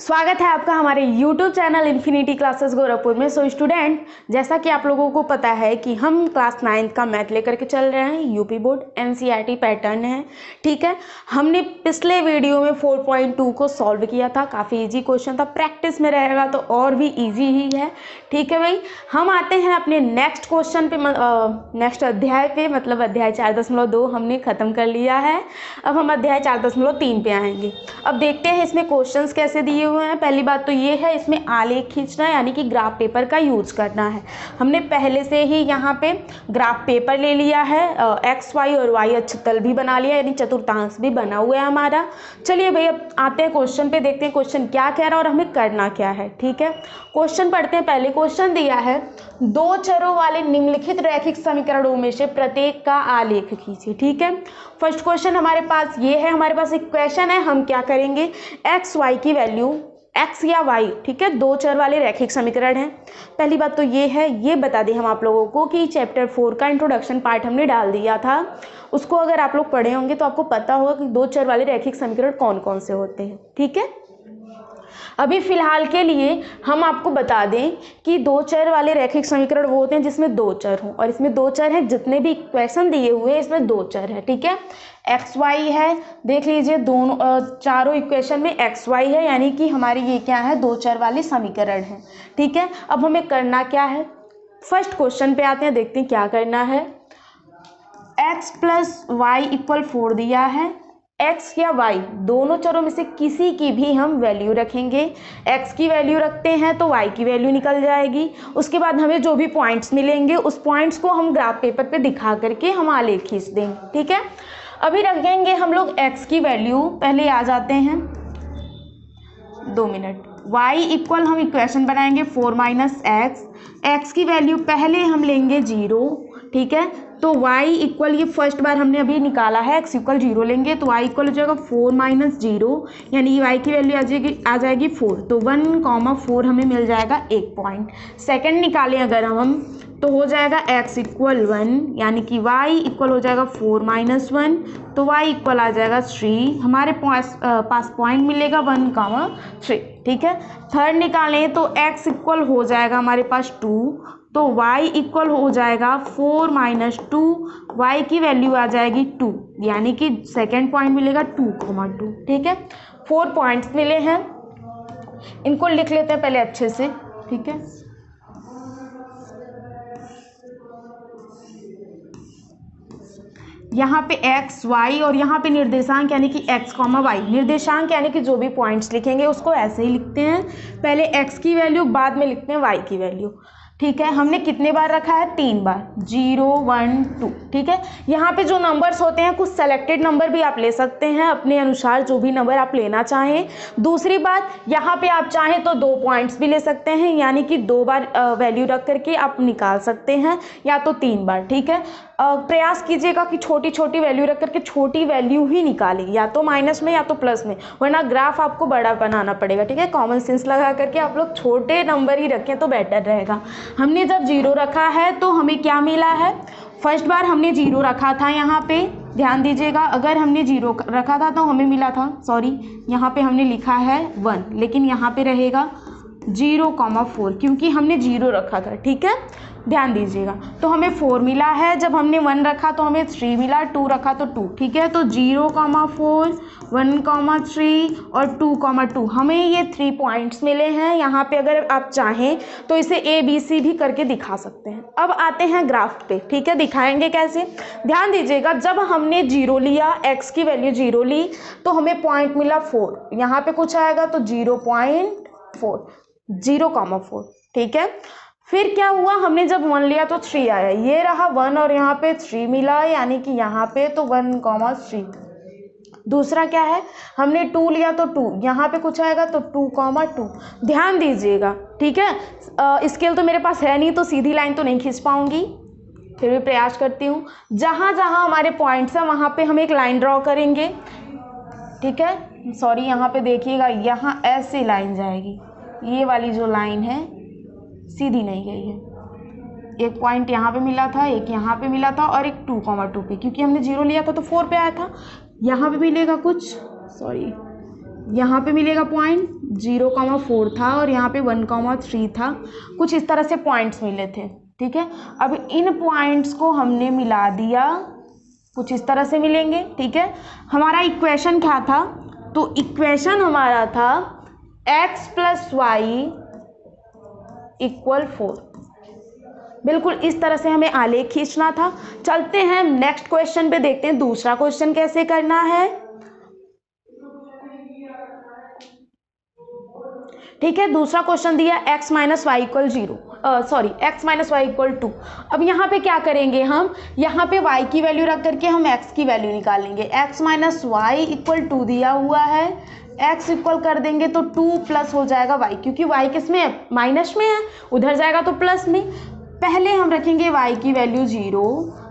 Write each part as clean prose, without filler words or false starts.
स्वागत है आपका हमारे YouTube channel Infinity Classes Gorakhpur में। सो स्टूडेंट, जैसा कि आप लोगों को पता है कि हम क्लास 9 का मैथ लेकर के चल रहे हैं। यूपी बोर्ड NCERT पैटर्न है, ठीक है। हमने पिछले वीडियो में 4.2 को सॉल्व किया था, काफ़ी इजी क्वेश्चन था। प्रैक्टिस में रहेगा तो और भी इजी ही है, ठीक है भाई। हम आते हैं अपने नेक्स्ट क्वेश्चन पे, नेक्स्ट अध्याय पे, मतलब अध्याय 4.2 हमने ख़त्म कर लिया है। अब हम अध्याय 4.3 पे आएंगे। अब देखते हैं इसमें क्वेश्चंस कैसे दिए हुए हैं। पहली बात तो ये है, इसमें आलेख खींचना यानी कि ग्राफ पेपर का यूज करना है। हमने पहले से ही यहाँ पे ग्राफ पेपर ले लिया है, एक्स वाई और वाई अक्ष तल भी बना लिया, यानी चतुर्थांश भी बना हुआ है हमारा। चलिए भाई, अब आते हैं क्वेश्चन पे, देखते हैं क्वेश्चन क्या कह रहा है और हमें करना क्या है, ठीक है। क्वेश्चन पढ़ते हैं। पहले क्वेश्चन दिया है, दो चरों वाले निम्नलिखित रैखिक समीकरणों में से प्रत्येक का आलेख खींचिए, ठीक है। फर्स्ट क्वेश्चन हमारे पास ये है, हमारे पास इक्वेशन है। हम क्या करेंगे, एक्स वाई की वैल्यू, एक्स या वाई, ठीक है, दो चर वाले रैखिक समीकरण हैं। पहली बात तो ये है, ये बता दें हम आप लोगों को कि चैप्टर 4 का इंट्रोडक्शन पार्ट हमने डाल दिया था। उसको अगर आप लोग पढ़े होंगे तो आपको पता होगा कि दो चर वाले रैखिक समीकरण कौन कौन से होते हैं, ठीक है। अभी फिलहाल के लिए हम आपको बता दें कि दो चर वाले रैखिक समीकरण वो होते हैं जिसमें दो चर हों, और इसमें दो चर हैं। जितने भी इक्वेशन दिए हुए हैं इसमें दो चर है, ठीक है। एक्स वाई है, देख लीजिए दोनों चारों इक्वेशन में एक्स वाई है, यानी कि हमारी ये क्या है, दो चर वाले समीकरण है, ठीक है। अब हमें करना क्या है, फर्स्ट क्वेश्चन पे आते हैं, देखते हैं क्या करना है। एक्स प्लस वाई इक्वल 4 दिया है। एक्स या वाई दोनों चरों में से किसी की भी हम वैल्यू रखेंगे। एक्स की वैल्यू रखते हैं तो वाई की वैल्यू निकल जाएगी। उसके बाद हमें जो भी पॉइंट्स मिलेंगे उस पॉइंट्स को हम ग्राफ पेपर पे दिखा करके हम आलेख खींच देंगे, ठीक है। अभी रखेंगे हम लोग एक्स की वैल्यू, पहले आ जाते हैं 2 मिनट। y इक्वल हम इक्वेशन बनाएंगे 4 माइनस एक्स। एक्स की वैल्यू पहले हम लेंगे 0, ठीक है। तो y इक्वल, ये फर्स्ट बार हमने अभी निकाला है, x इक्वल 0 लेंगे तो y इक्वल हो जाएगा 4 माइनस 0, यानी y की वैल्यू आ जाएगी 4। तो 1,4 हमें मिल जाएगा 1 पॉइंट। सेकंड निकालें अगर हम तो हो जाएगा x इक्वल 1, यानी कि y इक्वल हो जाएगा 4 माइनस 1, तो y इक्वल आ जाएगा 3। हमारे पास पॉइंट मिलेगा 1,3, ठीक है। थर्ड निकालें तो x इक्वल हो जाएगा हमारे पास 2, तो y इक्वल हो जाएगा 4 माइनस 2, y की वैल्यू आ जाएगी 2, यानी कि सेकेंड पॉइंट मिलेगा 2,2, ठीक है। 4 पॉइंट्स मिले हैं, इनको लिख लेते हैं पहले अच्छे से, ठीक है। यहाँ पे x y और यहाँ पे निर्देशांक यानी कि x, y। निर्देशांक यानी कि जो भी पॉइंट्स लिखेंगे उसको ऐसे ही लिखते हैं, पहले x की वैल्यू बाद में लिखते हैं y की वैल्यू, ठीक है। हमने कितने बार रखा है, 3 बार, 0 1 2, ठीक है। यहाँ पे जो नंबर्स होते हैं कुछ सेलेक्टेड नंबर भी आप ले सकते हैं अपने अनुसार, जो भी नंबर आप लेना चाहें। दूसरी बात, यहाँ पे आप चाहें तो 2 पॉइंट्स भी ले सकते हैं, यानी कि 2 बार वैल्यू रख करके आप निकाल सकते हैं, या तो 3 बार, ठीक है। प्रयास कीजिएगा कि छोटी छोटी वैल्यू रख करके छोटी वैल्यू ही निकालें, या तो माइनस में या तो प्लस में, वरना ग्राफ आपको बड़ा बनाना पड़ेगा, ठीक है। कॉमन सेंस लगा करके आप लोग छोटे नंबर ही रखें तो बेटर रहेगा। हमने जब 0 रखा है तो हमें क्या मिला है, फर्स्ट बार हमने 0 रखा था, यहाँ पे ध्यान दीजिएगा। अगर हमने 0 रखा था तो हमें मिला था, सॉरी यहाँ पे हमने लिखा है 1, लेकिन यहाँ पे रहेगा 0,4 क्योंकि हमने 0 रखा था, ठीक है, ध्यान दीजिएगा। तो हमें 4 मिला है, जब हमने 1 रखा तो हमें 3 मिला, 2 रखा तो 2, ठीक है। तो 0,4 1,3 और 2,2 हमें ये 3 पॉइंट्स मिले हैं। यहाँ पे अगर आप चाहें तो इसे ABC भी करके दिखा सकते हैं। अब आते हैं ग्राफ पे, ठीक है, दिखाएंगे कैसे, ध्यान दीजिएगा। जब हमने 0 लिया, x की वैल्यू 0 ली तो हमें पॉइंट मिला 4, यहाँ पे कुछ आएगा तो 0,4, 0,4, ठीक है। फिर क्या हुआ, हमने जब 1 लिया तो 3 आया, ये रहा 1 और यहाँ पे 3 मिला, यानी कि यहाँ पे तो 1,3। दूसरा क्या है, हमने 2 लिया तो 2, यहाँ पे कुछ आएगा तो 2,2। ध्यान दीजिएगा, ठीक है। स्केल तो मेरे पास है नहीं तो सीधी लाइन तो नहीं खींच पाऊंगी, फिर भी प्रयास करती हूँ। जहाँ जहाँ हमारे पॉइंट्स हैं वहाँ पे हम एक लाइन ड्रॉ करेंगे, ठीक है। सॉरी, यहाँ पे देखिएगा, यहाँ ऐसी लाइन जाएगी, ये वाली जो लाइन है सीधी नहीं गई है। एक पॉइंट यहाँ पे मिला था, एक यहाँ पे मिला था और एक 2,2 पे, क्योंकि हमने 0 लिया था तो 4 पे आया था। यहाँ पे मिलेगा कुछ, सॉरी यहाँ पे मिलेगा पॉइंट 0,4 था और यहाँ पे 1,3 था, कुछ इस तरह से पॉइंट्स मिले थे। ठीक है, अब इन पॉइंट्स को हमने मिला दिया, कुछ इस तरह से मिलेंगे। ठीक है, हमारा इक्वेशन क्या था, तो इक्वेशन हमारा था x + y = 4। बिल्कुल इस तरह से हमें आलेख खींचना था। चलते हैं नेक्स्ट क्वेश्चन पे, देखते हैं दूसरा क्वेश्चन कैसे करना है। ठीक है, दूसरा क्वेश्चन दिया x - y = 0, x - y = 2। अब यहाँ पे क्या करेंगे हम, यहाँ पे y की वैल्यू रख करके हम x की वैल्यू निकालेंगे। x - y = 2 दिया हुआ है, x इक्वल कर देंगे तो 2 प्लस हो जाएगा y, क्योंकि y किस में है, माइनस में है, उधर जाएगा तो प्लस में। पहले हम रखेंगे y की वैल्यू 0,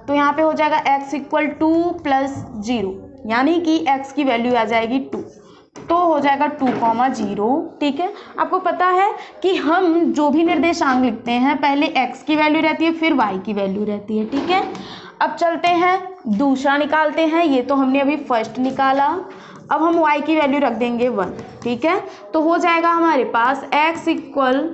तो यहाँ पे हो जाएगा x = 2 + 0, यानी कि x की वैल्यू आ जाएगी 2, तो हो जाएगा 2,0। ठीक है, आपको पता है कि हम जो भी निर्देशांक लिखते हैं पहले x की वैल्यू रहती है, फिर y की वैल्यू रहती है। ठीक है, अब चलते हैं दूसरा निकालते हैं। ये तो हमने अभी फर्स्ट निकाला, अब हम y की वैल्यू रख देंगे 1। ठीक है, तो हो जाएगा हमारे पास x इक्वल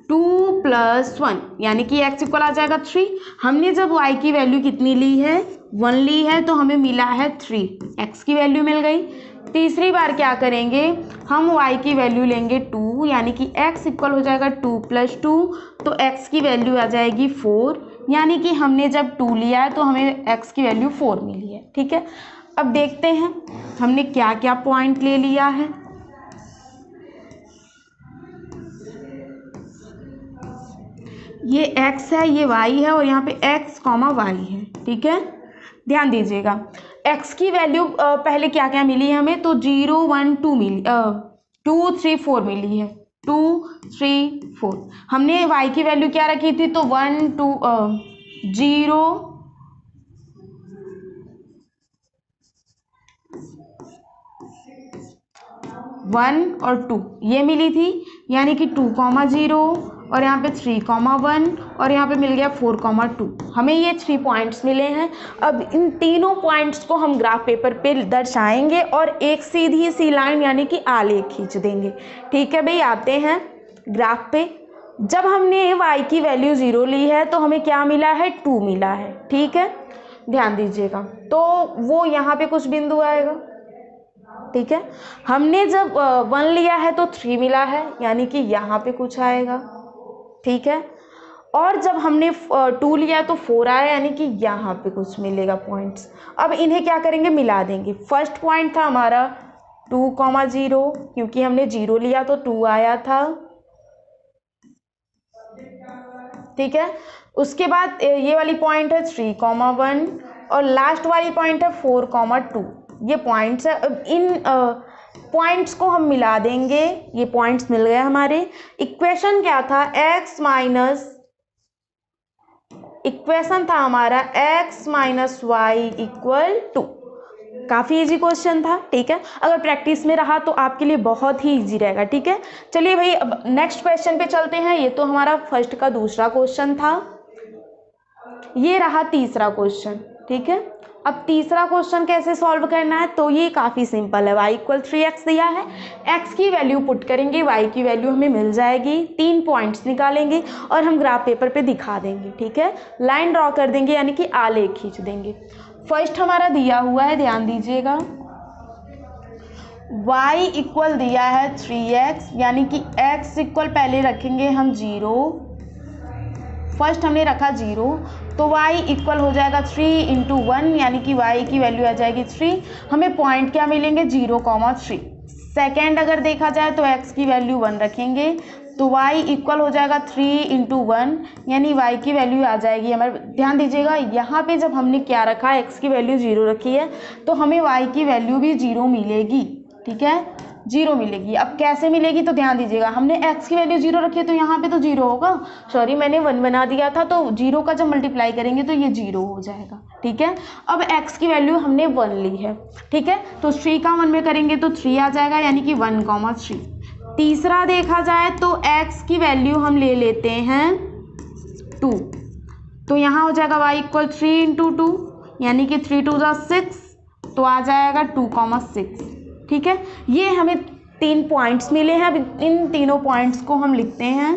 2 + 1, यानी कि x इक्वल आ जाएगा 3। हमने जब y की वैल्यू कितनी ली है, 1 ली है, तो हमें मिला है 3, x की वैल्यू मिल गई। तीसरी बार क्या करेंगे, हम y की वैल्यू लेंगे 2, यानी कि x इक्वल हो जाएगा 2 + 2, तो x की वैल्यू आ जाएगी 4, यानी कि हमने जब 2 लिया है तो हमें x की वैल्यू 4 मिली है। ठीक है, अब देखते हैं हमने क्या क्या पॉइंट ले लिया है। ये x है, ये y है, और यहाँ पे x, y है। ठीक है, ध्यान दीजिएगा, x की वैल्यू पहले क्या क्या मिली है हमें, तो 0, 1, 2 मिली, 2, 3, 4 मिली है, 2, 3, 4। हमने y की वैल्यू क्या रखी थी, तो 1, 2, 0, 1 और 2 ये मिली थी, यानी कि 2,0 और यहाँ पे 3,1 और यहाँ पे मिल गया 4,2। हमें ये 3 पॉइंट्स मिले हैं। अब इन तीनों पॉइंट्स को हम ग्राफ पेपर पे दर्शाएंगे और एक सीधी सी लाइन यानी कि आलेख खींच देंगे। ठीक है भाई, आते हैं ग्राफ पे। जब हमने y की वैल्यू 0 ली है तो हमें क्या मिला है, 2 मिला है। ठीक है, ध्यान दीजिएगा, तो वो यहाँ पे कुछ बिंदु आएगा। ठीक है, हमने जब 1 लिया है तो 3 मिला है, यानी कि यहाँ पे कुछ आएगा। ठीक है, और जब हमने 2 लिया तो 4 आया, यानी कि यहाँ पे कुछ मिलेगा पॉइंट्स। अब इन्हें क्या करेंगे, मिला देंगे। फर्स्ट पॉइंट था हमारा 2,0, क्योंकि हमने 0 लिया तो 2 आया था। ठीक है, उसके बाद ये वाली पॉइंट है 3,1 और लास्ट वाली पॉइंट है 4,2। ये पॉइंट्स है। अब इन पॉइंट्स को हम मिला देंगे, ये पॉइंट्स मिल गए हमारे। इक्वेशन क्या था, इक्वेशन था हमारा x - y = 2। काफ़ी इजी क्वेश्चन था। ठीक है, अगर प्रैक्टिस में रहा तो आपके लिए बहुत ही इजी रहेगा। ठीक है, चलिए भाई अब नेक्स्ट क्वेश्चन पे चलते हैं। ये तो हमारा फर्स्ट का दूसरा क्वेश्चन था, ये रहा तीसरा क्वेश्चन। ठीक है, अब तीसरा क्वेश्चन कैसे सॉल्व करना है, तो ये काफ़ी सिंपल है। y = 3x दिया है, x की वैल्यू पुट करेंगे, y की वैल्यू हमें मिल जाएगी। 3 पॉइंट्स निकालेंगे और हम ग्राफ पेपर पे दिखा देंगे। ठीक है, लाइन ड्रॉ कर देंगे, यानी कि आलेख खींच देंगे। फर्स्ट हमारा दिया हुआ है, ध्यान दीजिएगा, y इक्वल दिया है 3x, यानी कि x इक्वल पहले रखेंगे हम 0, फर्स्ट हमने रखा 0, तो y इक्वल हो जाएगा 3 × 1, यानी कि y की वैल्यू आ जाएगी 3। हमें पॉइंट क्या मिलेंगे, 0,3। सेकेंड अगर देखा जाए तो x की वैल्यू 1 रखेंगे, तो y इक्वल हो जाएगा 3 × 1, यानी y की वैल्यू आ जाएगी हमारे। ध्यान दीजिएगा, यहाँ पे जब हमने क्या रखा, x की वैल्यू 0 रखी है, तो हमें y की वैल्यू भी 0 मिलेगी। ठीक है, 0 मिलेगी। अब कैसे मिलेगी, तो ध्यान दीजिएगा, हमने x की वैल्यू 0 रखी है तो यहाँ पे तो 0 होगा। सॉरी, मैंने 1 बना दिया था, तो 0 का जब मल्टीप्लाई करेंगे तो ये 0 हो जाएगा। ठीक है, अब x की वैल्यू हमने 1 ली है। ठीक है, तो 3 का 1 में करेंगे तो 3 आ जाएगा, यानी कि 1,3। तीसरा देखा जाए तो x की वैल्यू हम ले लेते हैं 2, तो यहाँ हो जाएगा y = 3 × 2, यानी कि 3 × 2 = 6, तो आ जाएगा 2,6। ठीक है, ये हमें 3 पॉइंट्स मिले हैं। अब इन तीनों पॉइंट्स को हम लिखते हैं।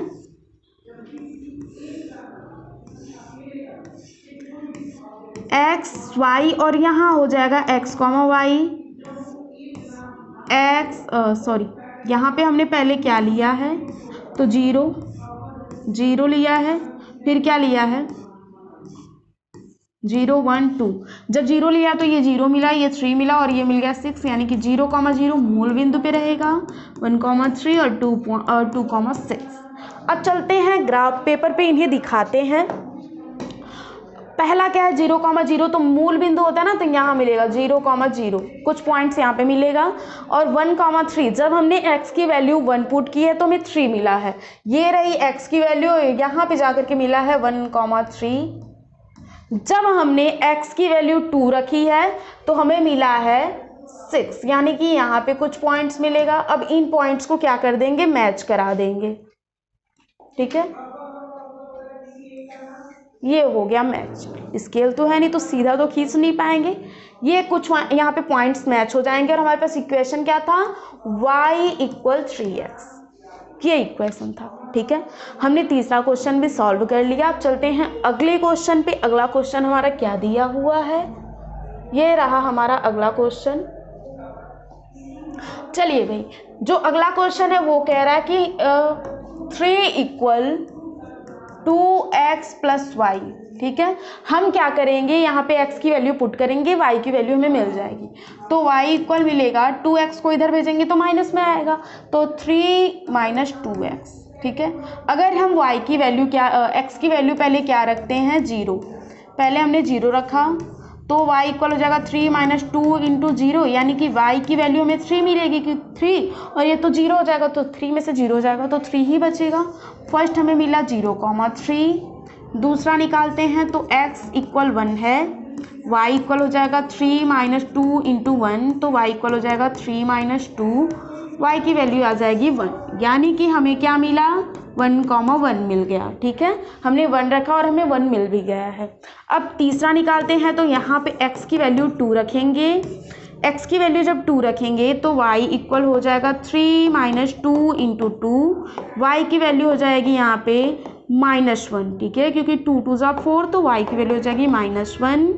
एक्स वाई और यहाँ हो जाएगा एक्स कॉमा वाई, यहाँ पे हमने पहले क्या लिया है, तो 0 लिया है, फिर क्या लिया है 0 1 2। जब 0 लिया तो ये 0 मिला, ये 3 मिला और ये मिल गया 6, यानी कि 0,0 मूल बिंदु पे रहेगा, 1,3 और 2,6। अब चलते हैं ग्राफ पेपर पे, इन्हें दिखाते हैं। पहला क्या है 0,0, तो मूल बिंदु होता है ना, तो यहाँ मिलेगा 0,0, कुछ पॉइंट्स यहाँ पे मिलेगा। और 1,3, जब हमने x की वैल्यू 1 पुट की है तो हमें 3 मिला है। ये रही x की वैल्यू, यहाँ पे जाकर के मिला है 1,3। जब हमने x की वैल्यू 2 रखी है तो हमें मिला है 6, यानी कि यहाँ पे कुछ पॉइंट्स मिलेगा। अब इन पॉइंट्स को क्या कर देंगे, मैच करा देंगे। ठीक है, ये हो गया मैच। स्केल तो है नहीं तो सीधा तो खींच नहीं पाएंगे, ये कुछ यहाँ पे पॉइंट्स मैच हो जाएंगे। और हमारे पास इक्वेशन क्या था, y = 3x, ये इक्वेशन था। ठीक है, हमने तीसरा क्वेश्चन भी सॉल्व कर लिया। अब चलते हैं अगले क्वेश्चन पे। अगला क्वेश्चन हमारा क्या दिया हुआ है, ये रहा हमारा अगला क्वेश्चन। चलिए भाई, जो अगला क्वेश्चन है वो कह रहा है कि 3 = 2x + y। ठीक है, हम क्या करेंगे, यहाँ पे x की वैल्यू पुट करेंगे, y की वैल्यू हमें मिल जाएगी। तो y मिलेगा 2x को इधर भेजेंगे तो माइनस में आएगा, तो 3 - 2x। ठीक है, अगर हम y की वैल्यू x की वैल्यू पहले क्या रखते हैं, 0। पहले हमने 0 रखा तो y = हो जाएगा 3 - 2 × 0, यानी कि y की वैल्यू हमें 3 मिलेगी, कि 3 और ये तो 0 हो जाएगा, तो 3 में से 0 हो जाएगा तो 3 ही बचेगा। फर्स्ट हमें मिला 0,3। दूसरा निकालते हैं तो x = 1 है, y = हो जाएगा 3 - 2 × 1, तो y = हो जाएगा 3 - 2, y की वैल्यू आ जाएगी 1, यानी कि हमें क्या मिला, 1,1 मिल गया। ठीक है, हमने 1 रखा और हमें 1 मिल भी गया है। अब तीसरा निकालते हैं तो यहाँ पे x की वैल्यू 2 रखेंगे। x की वैल्यू जब 2 रखेंगे तो y = हो जाएगा 3 - 2 × 2, y की वैल्यू हो जाएगी यहाँ पे -1। ठीक है, क्योंकि 2 2 = 4, तो y की वैल्यू हो जाएगी -1।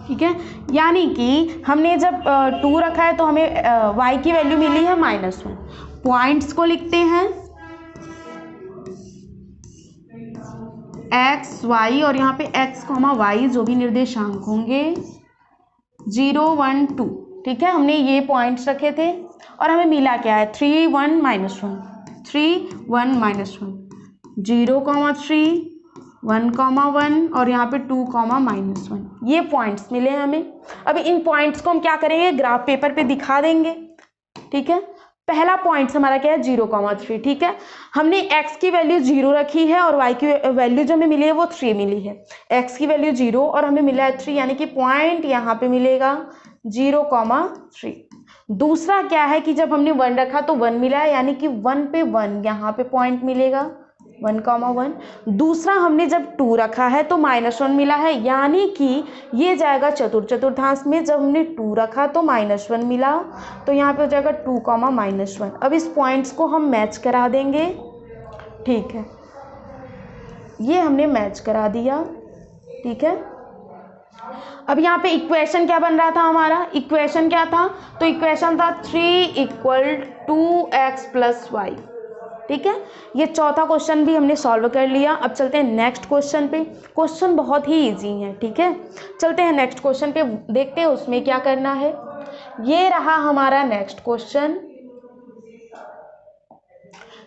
ठीक है, यानी कि हमने जब 2 रखा है तो हमें y की वैल्यू मिली है -1। पॉइंट्स को लिखते हैं, x y और यहाँ पे x, y जो भी निर्देशांक होंगे 0 1 2। ठीक है, हमने ये पॉइंट्स रखे थे और हमें मिला क्या है, 3 1 -1, 3 1 -1, 0,3, 1,1 और यहाँ पे 2, -1, ये पॉइंट्स मिले हमें। अभी इन पॉइंट्स को हम क्या करेंगे, ग्राफ पेपर पे दिखा देंगे। ठीक है, पहला पॉइंट्स हमारा क्या है, 0,3। ठीक है, हमने x की वैल्यू 0 रखी है और y की वैल्यू जो हमें मिली है वो 3 मिली है। x की वैल्यू 0 और हमें मिला है 3, यानी कि पॉइंट यहाँ पे मिलेगा 0,3। दूसरा क्या है कि जब हमने 1 रखा तो 1 मिला है, यानी कि 1 पे 1 यहाँ पे पॉइंट मिलेगा, 1,1। दूसरा हमने जब 2 रखा है तो -1 मिला है, यानी कि ये जाएगा चतुर्थांश में। जब हमने 2 रखा तो -1 मिला, तो यहाँ पे हो जाएगा 2, -1। अब इस पॉइंट्स को हम मैच करा देंगे। ठीक है, ये हमने मैच करा दिया। ठीक है, अब यहाँ पे इक्वेशन क्या बन रहा था हमारा, इक्वेशन क्या था, तो इक्वेशन था 3 = 2x + y। ठीक है, ये चौथा क्वेश्चन भी हमने सॉल्व कर लिया। अब चलते हैं नेक्स्ट क्वेश्चन पे। क्वेश्चन बहुत ही इजी है। ठीक है, चलते हैं नेक्स्ट क्वेश्चन पे, देखते हैं उसमें क्या करना है। ये रहा हमारा नेक्स्ट क्वेश्चन।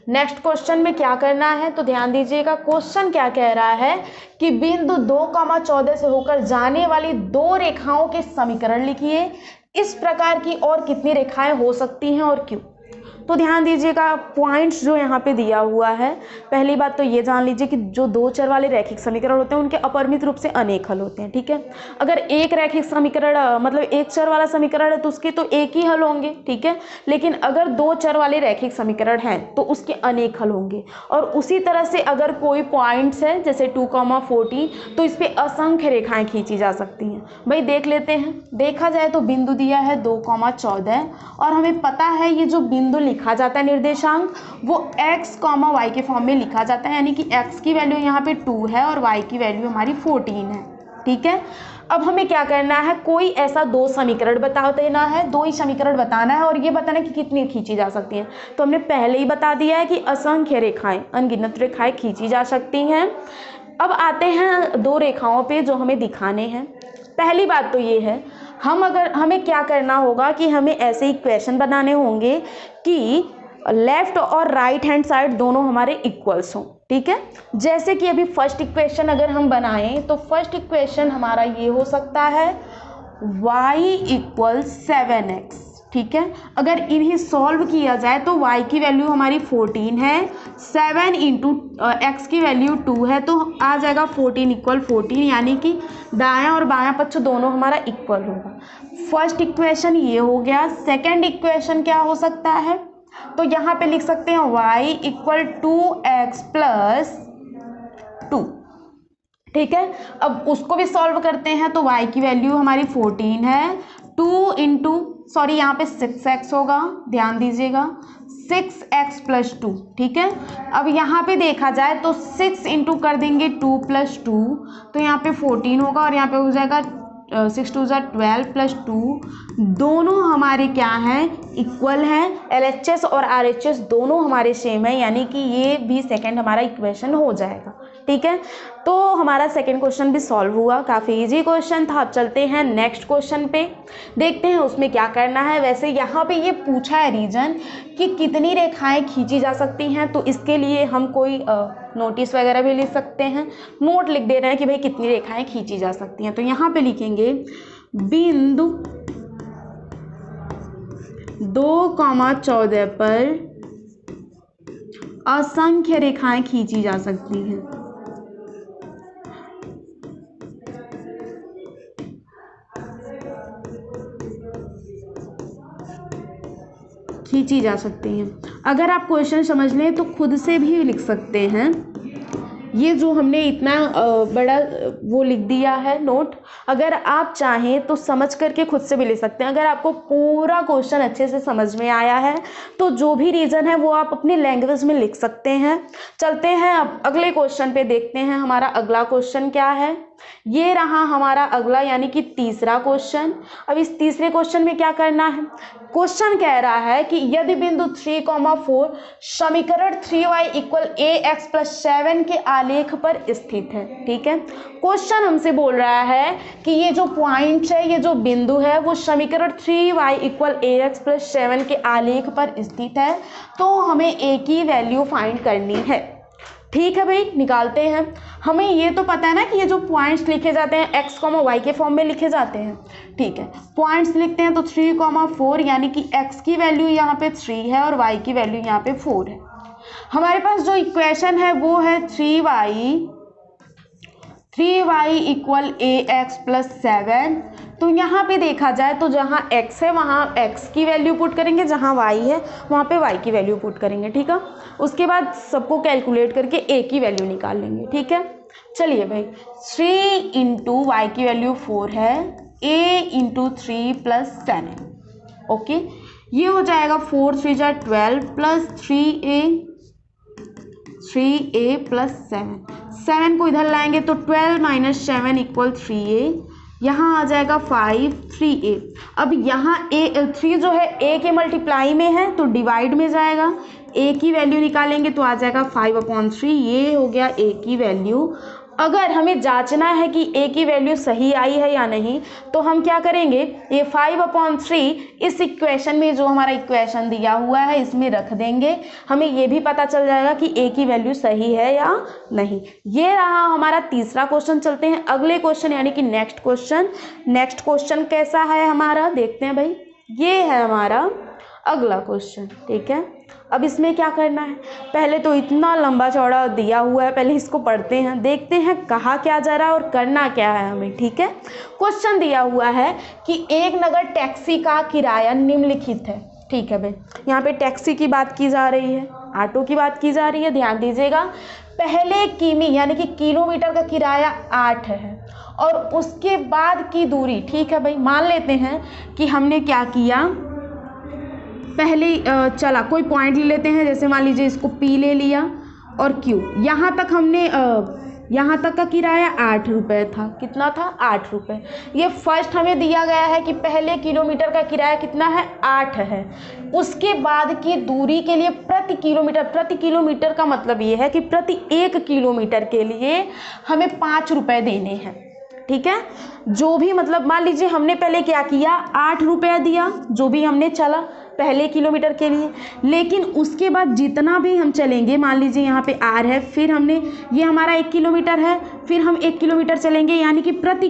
नेक्स्ट क्वेश्चन में क्या करना है, तो ध्यान दीजिएगा। क्वेश्चन क्या कह रहा है कि बिंदु 2,14 से होकर जाने वाली 2 रेखाओं के समीकरण लिखिए। इस प्रकार की और कितनी रेखाएं हो सकती हैं और क्यों। तो ध्यान दीजिएगा पॉइंट्स जो यहाँ पे दिया हुआ है, पहली बात तो ये जान लीजिए कि जो दो चर वाले रैखिक समीकरण होते हैं उनके अपरिमित रूप से अनेक हल होते हैं, ठीक है। अगर एक रैखिक समीकरण मतलब एक चर वाला समीकरण है तो उसके तो एक ही हल होंगे, ठीक है। लेकिन अगर दो चर वाले रैखिक समीकरण हैं तो उसके अनेक हल होंगे। और उसी तरह से अगर कोई पॉइंट्स है जैसे 2,14 तो इस पर असंख्य रेखाएं खींची जा सकती हैं। भाई देख लेते हैं, देखा जाए तो बिंदु दिया है 2,14 और हमें पता है ये जो बिंदु लिखा जाता है निर्देशांक वो x, y के फॉर्म में लिखा जाता है, यानी कि x की वैल्यू यहाँ पे 2 है और y की वैल्यू हमारी 14 है, ठीक है। अब हमें क्या करना है, कोई ऐसा दो समीकरण बता देना है, दो ही समीकरण बताना है और ये बताना है कि कितनी खींची जा सकती हैं। तो हमने पहले ही बता दिया है कि असंख्य रेखाएं, अनगिनत रेखाएं खींची जा सकती हैं। अब आते हैं दो रेखाओं पे जो हमें दिखाने हैं। पहली बात तो ये है, हमें क्या करना होगा कि हमें ऐसे इक्वेशन बनाने होंगे कि लेफ्ट और राइट हैंड साइड दोनों हमारे इक्वल्स हों, ठीक है। जैसे कि अभी फर्स्ट इक्वेशन अगर हम बनाएं तो फर्स्ट इक्वेशन हमारा ये हो सकता है y = 7x, ठीक है। अगर इन्हें सॉल्व किया जाए तो y की वैल्यू हमारी 14 है, 7 इंटू x की वैल्यू 2 है तो आ जाएगा 14 = 14, यानी कि दायां और बायां पक्ष दोनों हमारा इक्वल होगा। फर्स्ट इक्वेशन ये हो गया। सेकेंड इक्वेशन क्या हो सकता है, तो यहाँ पे लिख सकते हैं y = 2x + 2, ठीक है। अब उसको भी सॉल्व करते हैं तो y की वैल्यू हमारी 14 है, 2 इंटू यहाँ पे 6x होगा, ध्यान दीजिएगा 6x + 2, ठीक है। अब यहाँ पे देखा जाए तो 6 इंटू कर देंगे 2 + 2 तो यहाँ पे 14 होगा और यहाँ पे हो जाएगा 6 2 12 + 2, दोनों हमारे क्या हैं, इक्वल हैं। LHS और RHS दोनों हमारे सेम है, यानी कि ये भी सेकंड हमारा इक्वेशन हो जाएगा, ठीक है। तो हमारा सेकंड क्वेश्चन भी सॉल्व हुआ, काफ़ी इजी क्वेश्चन था। अब चलते हैं नेक्स्ट क्वेश्चन पे, देखते हैं उसमें क्या करना है। वैसे यहाँ पे ये पूछा है रीजन कि कितनी रेखाएं खींची जा सकती हैं, तो इसके लिए हम कोई नोटिस वगैरह भी लिख सकते हैं, नोट लिख दे रहे हैं कि भाई कितनी रेखाएं खींची जा सकती हैं। तो यहाँ पे लिखेंगे बिंदु 2,14 पर असंख्य रेखाएं खींची जा सकती हैं। खींची जा सकती हैं। अगर आप क्वेश्चन समझ लें तो खुद से भी लिख सकते हैं। ये जो हमने इतना बड़ा वो लिख दिया है नोट, अगर आप चाहें तो समझ करके खुद से भी लिख सकते हैं। अगर आपको पूरा क्वेश्चन अच्छे से समझ में आया है तो जो भी रीज़न है वो आप अपनी लैंग्वेज में लिख सकते हैं। चलते हैं अब अगले क्वेश्चन पे, देखते हैं हमारा अगला क्वेश्चन क्या है। ये रहा हमारा अगला यानी कि तीसरा क्वेश्चन। अब इस तीसरे क्वेश्चन में क्या करना है, क्वेश्चन कह रहा है कि यदि बिंदु 3,4 समीकरण 3y = ax + 7 के आलेख पर स्थित है, ठीक है। क्वेश्चन हमसे बोल रहा है कि ये जो पॉइंट है, ये जो बिंदु है वो समीकरण 3y = ax + 7 के आलेख पर स्थित है, तो हमें a की वैल्यू फाइंड करनी है। ठीक है भाई, निकालते हैं। हमें ये तो पता है ना कि ये जो पॉइंट्स लिखे जाते हैं x, y के फॉर्म में लिखे जाते हैं, ठीक है। पॉइंट्स लिखते हैं तो 3,4 यानी कि x की वैल्यू यहाँ पे 3 है और y की वैल्यू यहाँ पे 4 है। हमारे पास जो इक्वेशन है वो है 3y = ax + 7। तो यहाँ पे देखा जाए तो जहाँ x है वहाँ x की वैल्यू पुट करेंगे, जहाँ y है वहाँ पे y की वैल्यू पुट करेंगे, ठीक है। उसके बाद सबको कैलकुलेट करके a की वैल्यू निकाल लेंगे, ठीक है। चलिए भाई, 3 इंटू y की वैल्यू 4 है, a इंटू 3 + 7, ओके। ये हो जाएगा 4 3 12 + 3a + 7 को इधर लाएंगे तो 12 - 7 = 3a, यहाँ आ जाएगा 5 3a। अब यहाँ a 3 जो है a के मल्टीप्लाई में है तो डिवाइड में जाएगा, a की वैल्यू निकालेंगे तो आ जाएगा 5/3, ये हो गया a की वैल्यू। अगर हमें जांचना है कि a की वैल्यू सही आई है या नहीं तो हम क्या करेंगे, ये 5/3 इस इक्वेशन में जो हमारा इक्वेशन दिया हुआ है इसमें रख देंगे, हमें ये भी पता चल जाएगा कि a की वैल्यू सही है या नहीं। ये रहा हमारा तीसरा क्वेश्चन। चलते हैं अगले क्वेश्चन यानी कि नेक्स्ट क्वेश्चन। नेक्स्ट क्वेश्चन कैसा है हमारा, देखते हैं भाई। ये है हमारा अगला क्वेश्चन, ठीक है। अब इसमें क्या करना है, पहले तो इतना लंबा चौड़ा दिया हुआ है, पहले इसको पढ़ते हैं, देखते हैं कहा क्या जा रहा है और करना क्या है हमें। ठीक है, क्वेश्चन दिया हुआ है कि एक नगर टैक्सी का किराया निम्नलिखित है। ठीक है भाई, यहाँ पे टैक्सी की बात की जा रही है, ऑटो की बात की जा रही है, ध्यान दीजिएगा। पहले किमी यानी कि किलोमीटर का किराया 8 है और उसके बाद की दूरी, ठीक है भाई, मान लेते हैं कि हमने क्या किया, पहले चला कोई पॉइंट ले लेते हैं, जैसे मान लीजिए इसको P ले लिया और Q, यहाँ तक हमने यहाँ तक का किराया 8 रुपये था। कितना था? 8 रुपये। ये फर्स्ट हमें दिया गया है कि पहले किलोमीटर का किराया कितना है? 8 है। उसके बाद की दूरी के लिए प्रति किलोमीटर का मतलब ये है कि प्रति 1 किलोमीटर के लिए हमें 5 रुपये देने हैं। ठीक है, जो भी मतलब मान लीजिए हमने पहले क्या किया, 8 रुपया दिया जो भी हमने चला पहले किलोमीटर के लिए, लेकिन उसके बाद जितना भी हम चलेंगे, मान लीजिए यहाँ पे R है, फिर हमने ये हमारा 1 किलोमीटर है, फिर हम 1 किलोमीटर चलेंगे, यानी कि प्रति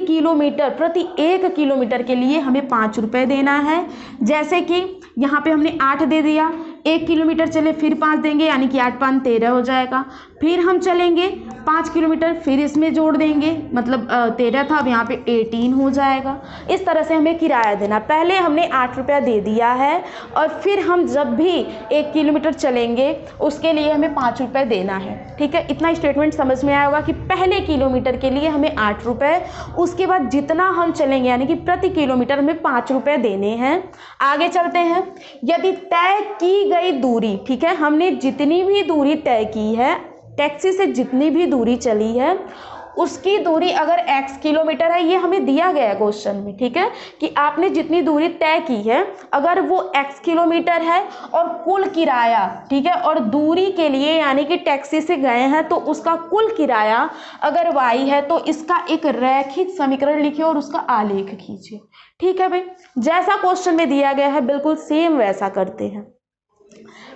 1 किलोमीटर के लिए हमें 5 रुपये देना है। जैसे कि यहाँ पे हमने 8 दे दिया, 1 किलोमीटर चले फिर 5 देंगे, यानी कि 8 5 13 हो जाएगा। फिर हम चलेंगे 5 किलोमीटर, फिर इसमें जोड़ देंगे, मतलब 13 था, अब यहाँ पे 18 हो जाएगा। इस तरह से हमें किराया देना, पहले हमने 8 रुपया दे दिया है और फिर हम जब भी 1 किलोमीटर चलेंगे उसके लिए हमें 5 रुपये देना है। ठीक है, इतना स्टेटमेंट समझ में आया होगा कि पहले किलोमीटर के लिए हमें 8 रुपये, उसके बाद जितना हम चलेंगे यानी कि प्रति किलोमीटर हमें 5 रुपये देने हैं। आगे चलते हैं, यदि तय की गई दूरी, ठीक है, हमने जितनी भी दूरी तय की है, टैक्सी से जितनी भी दूरी चली है, उसकी दूरी अगर x किलोमीटर है, ये हमें दिया गया है क्वेश्चन में, ठीक है, कि आपने जितनी दूरी तय की है अगर वो x किलोमीटर है और कुल किराया, ठीक है, और दूरी के लिए यानी कि टैक्सी से गए हैं तो उसका कुल किराया अगर y है, तो इसका एक रैखिक समीकरण लिखिए और उसका आलेख खींचिए। ठीक है भाई, जैसा क्वेश्चन में दिया गया है बिल्कुल सेम वैसा करते हैं।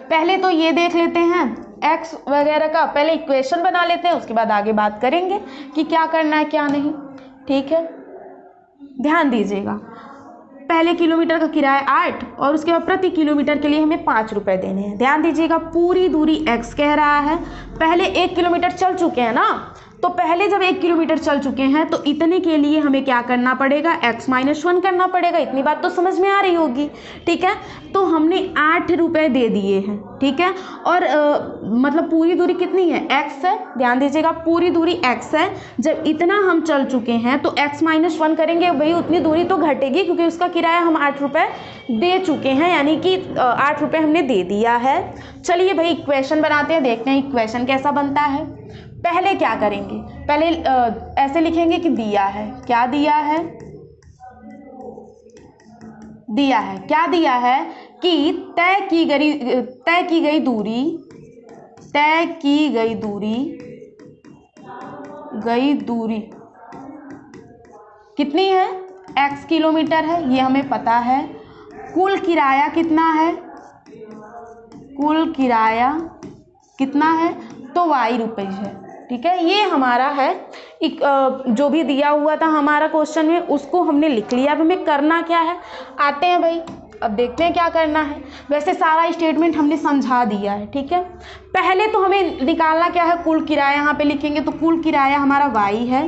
पहले तो ये देख लेते हैं x वगैरह का, पहले इक्वेशन बना लेते हैं, उसके बाद आगे बात करेंगे कि क्या करना है क्या नहीं। ठीक है, ध्यान दीजिएगा, पहले किलोमीटर का किराया 8 और उसके बाद प्रति किलोमीटर के लिए हमें 5 रुपये देने हैं। ध्यान दीजिएगा, पूरी दूरी x कह रहा है, पहले 1 किलोमीटर चल चुके हैं ना, तो पहले जब 1 किलोमीटर चल चुके हैं तो इतने के लिए हमें क्या करना पड़ेगा, x - 1 करना पड़ेगा। इतनी बात तो समझ में आ रही होगी। ठीक है, तो हमने 8 रुपये दे दिए हैं। ठीक है, और मतलब पूरी दूरी कितनी है, x है, ध्यान दीजिएगा पूरी दूरी x है। जब इतना हम चल चुके हैं तो x - 1 करेंगे, भाई उतनी दूरी तो घटेगी क्योंकि उसका किराया हम 8 रुपये दे चुके हैं, यानी कि 8 रुपये हमने दे दिया है। चलिए भाई इक्वेशन बनाते हैं, देखते हैं इक्वेशन कैसा बनता है। पहले क्या करेंगे, पहले ऐसे लिखेंगे कि दिया है, क्या दिया है, दिया है, क्या दिया है कि तय की गई दूरी कितनी है, x किलोमीटर है, ये हमें पता है। कुल किराया कितना है, कुल किराया कितना है, तो y रुपये है। ठीक है, ये हमारा है जो भी दिया हुआ था हमारा क्वेश्चन में, उसको हमने लिख लिया। अब हमें करना क्या है, आते हैं भाई, अब देखते हैं क्या करना है। वैसे सारा स्टेटमेंट हमने समझा दिया है। ठीक है, पहले तो हमें निकालना क्या है, कुल किराया। यहाँ पे लिखेंगे तो कुल किराया हमारा y है,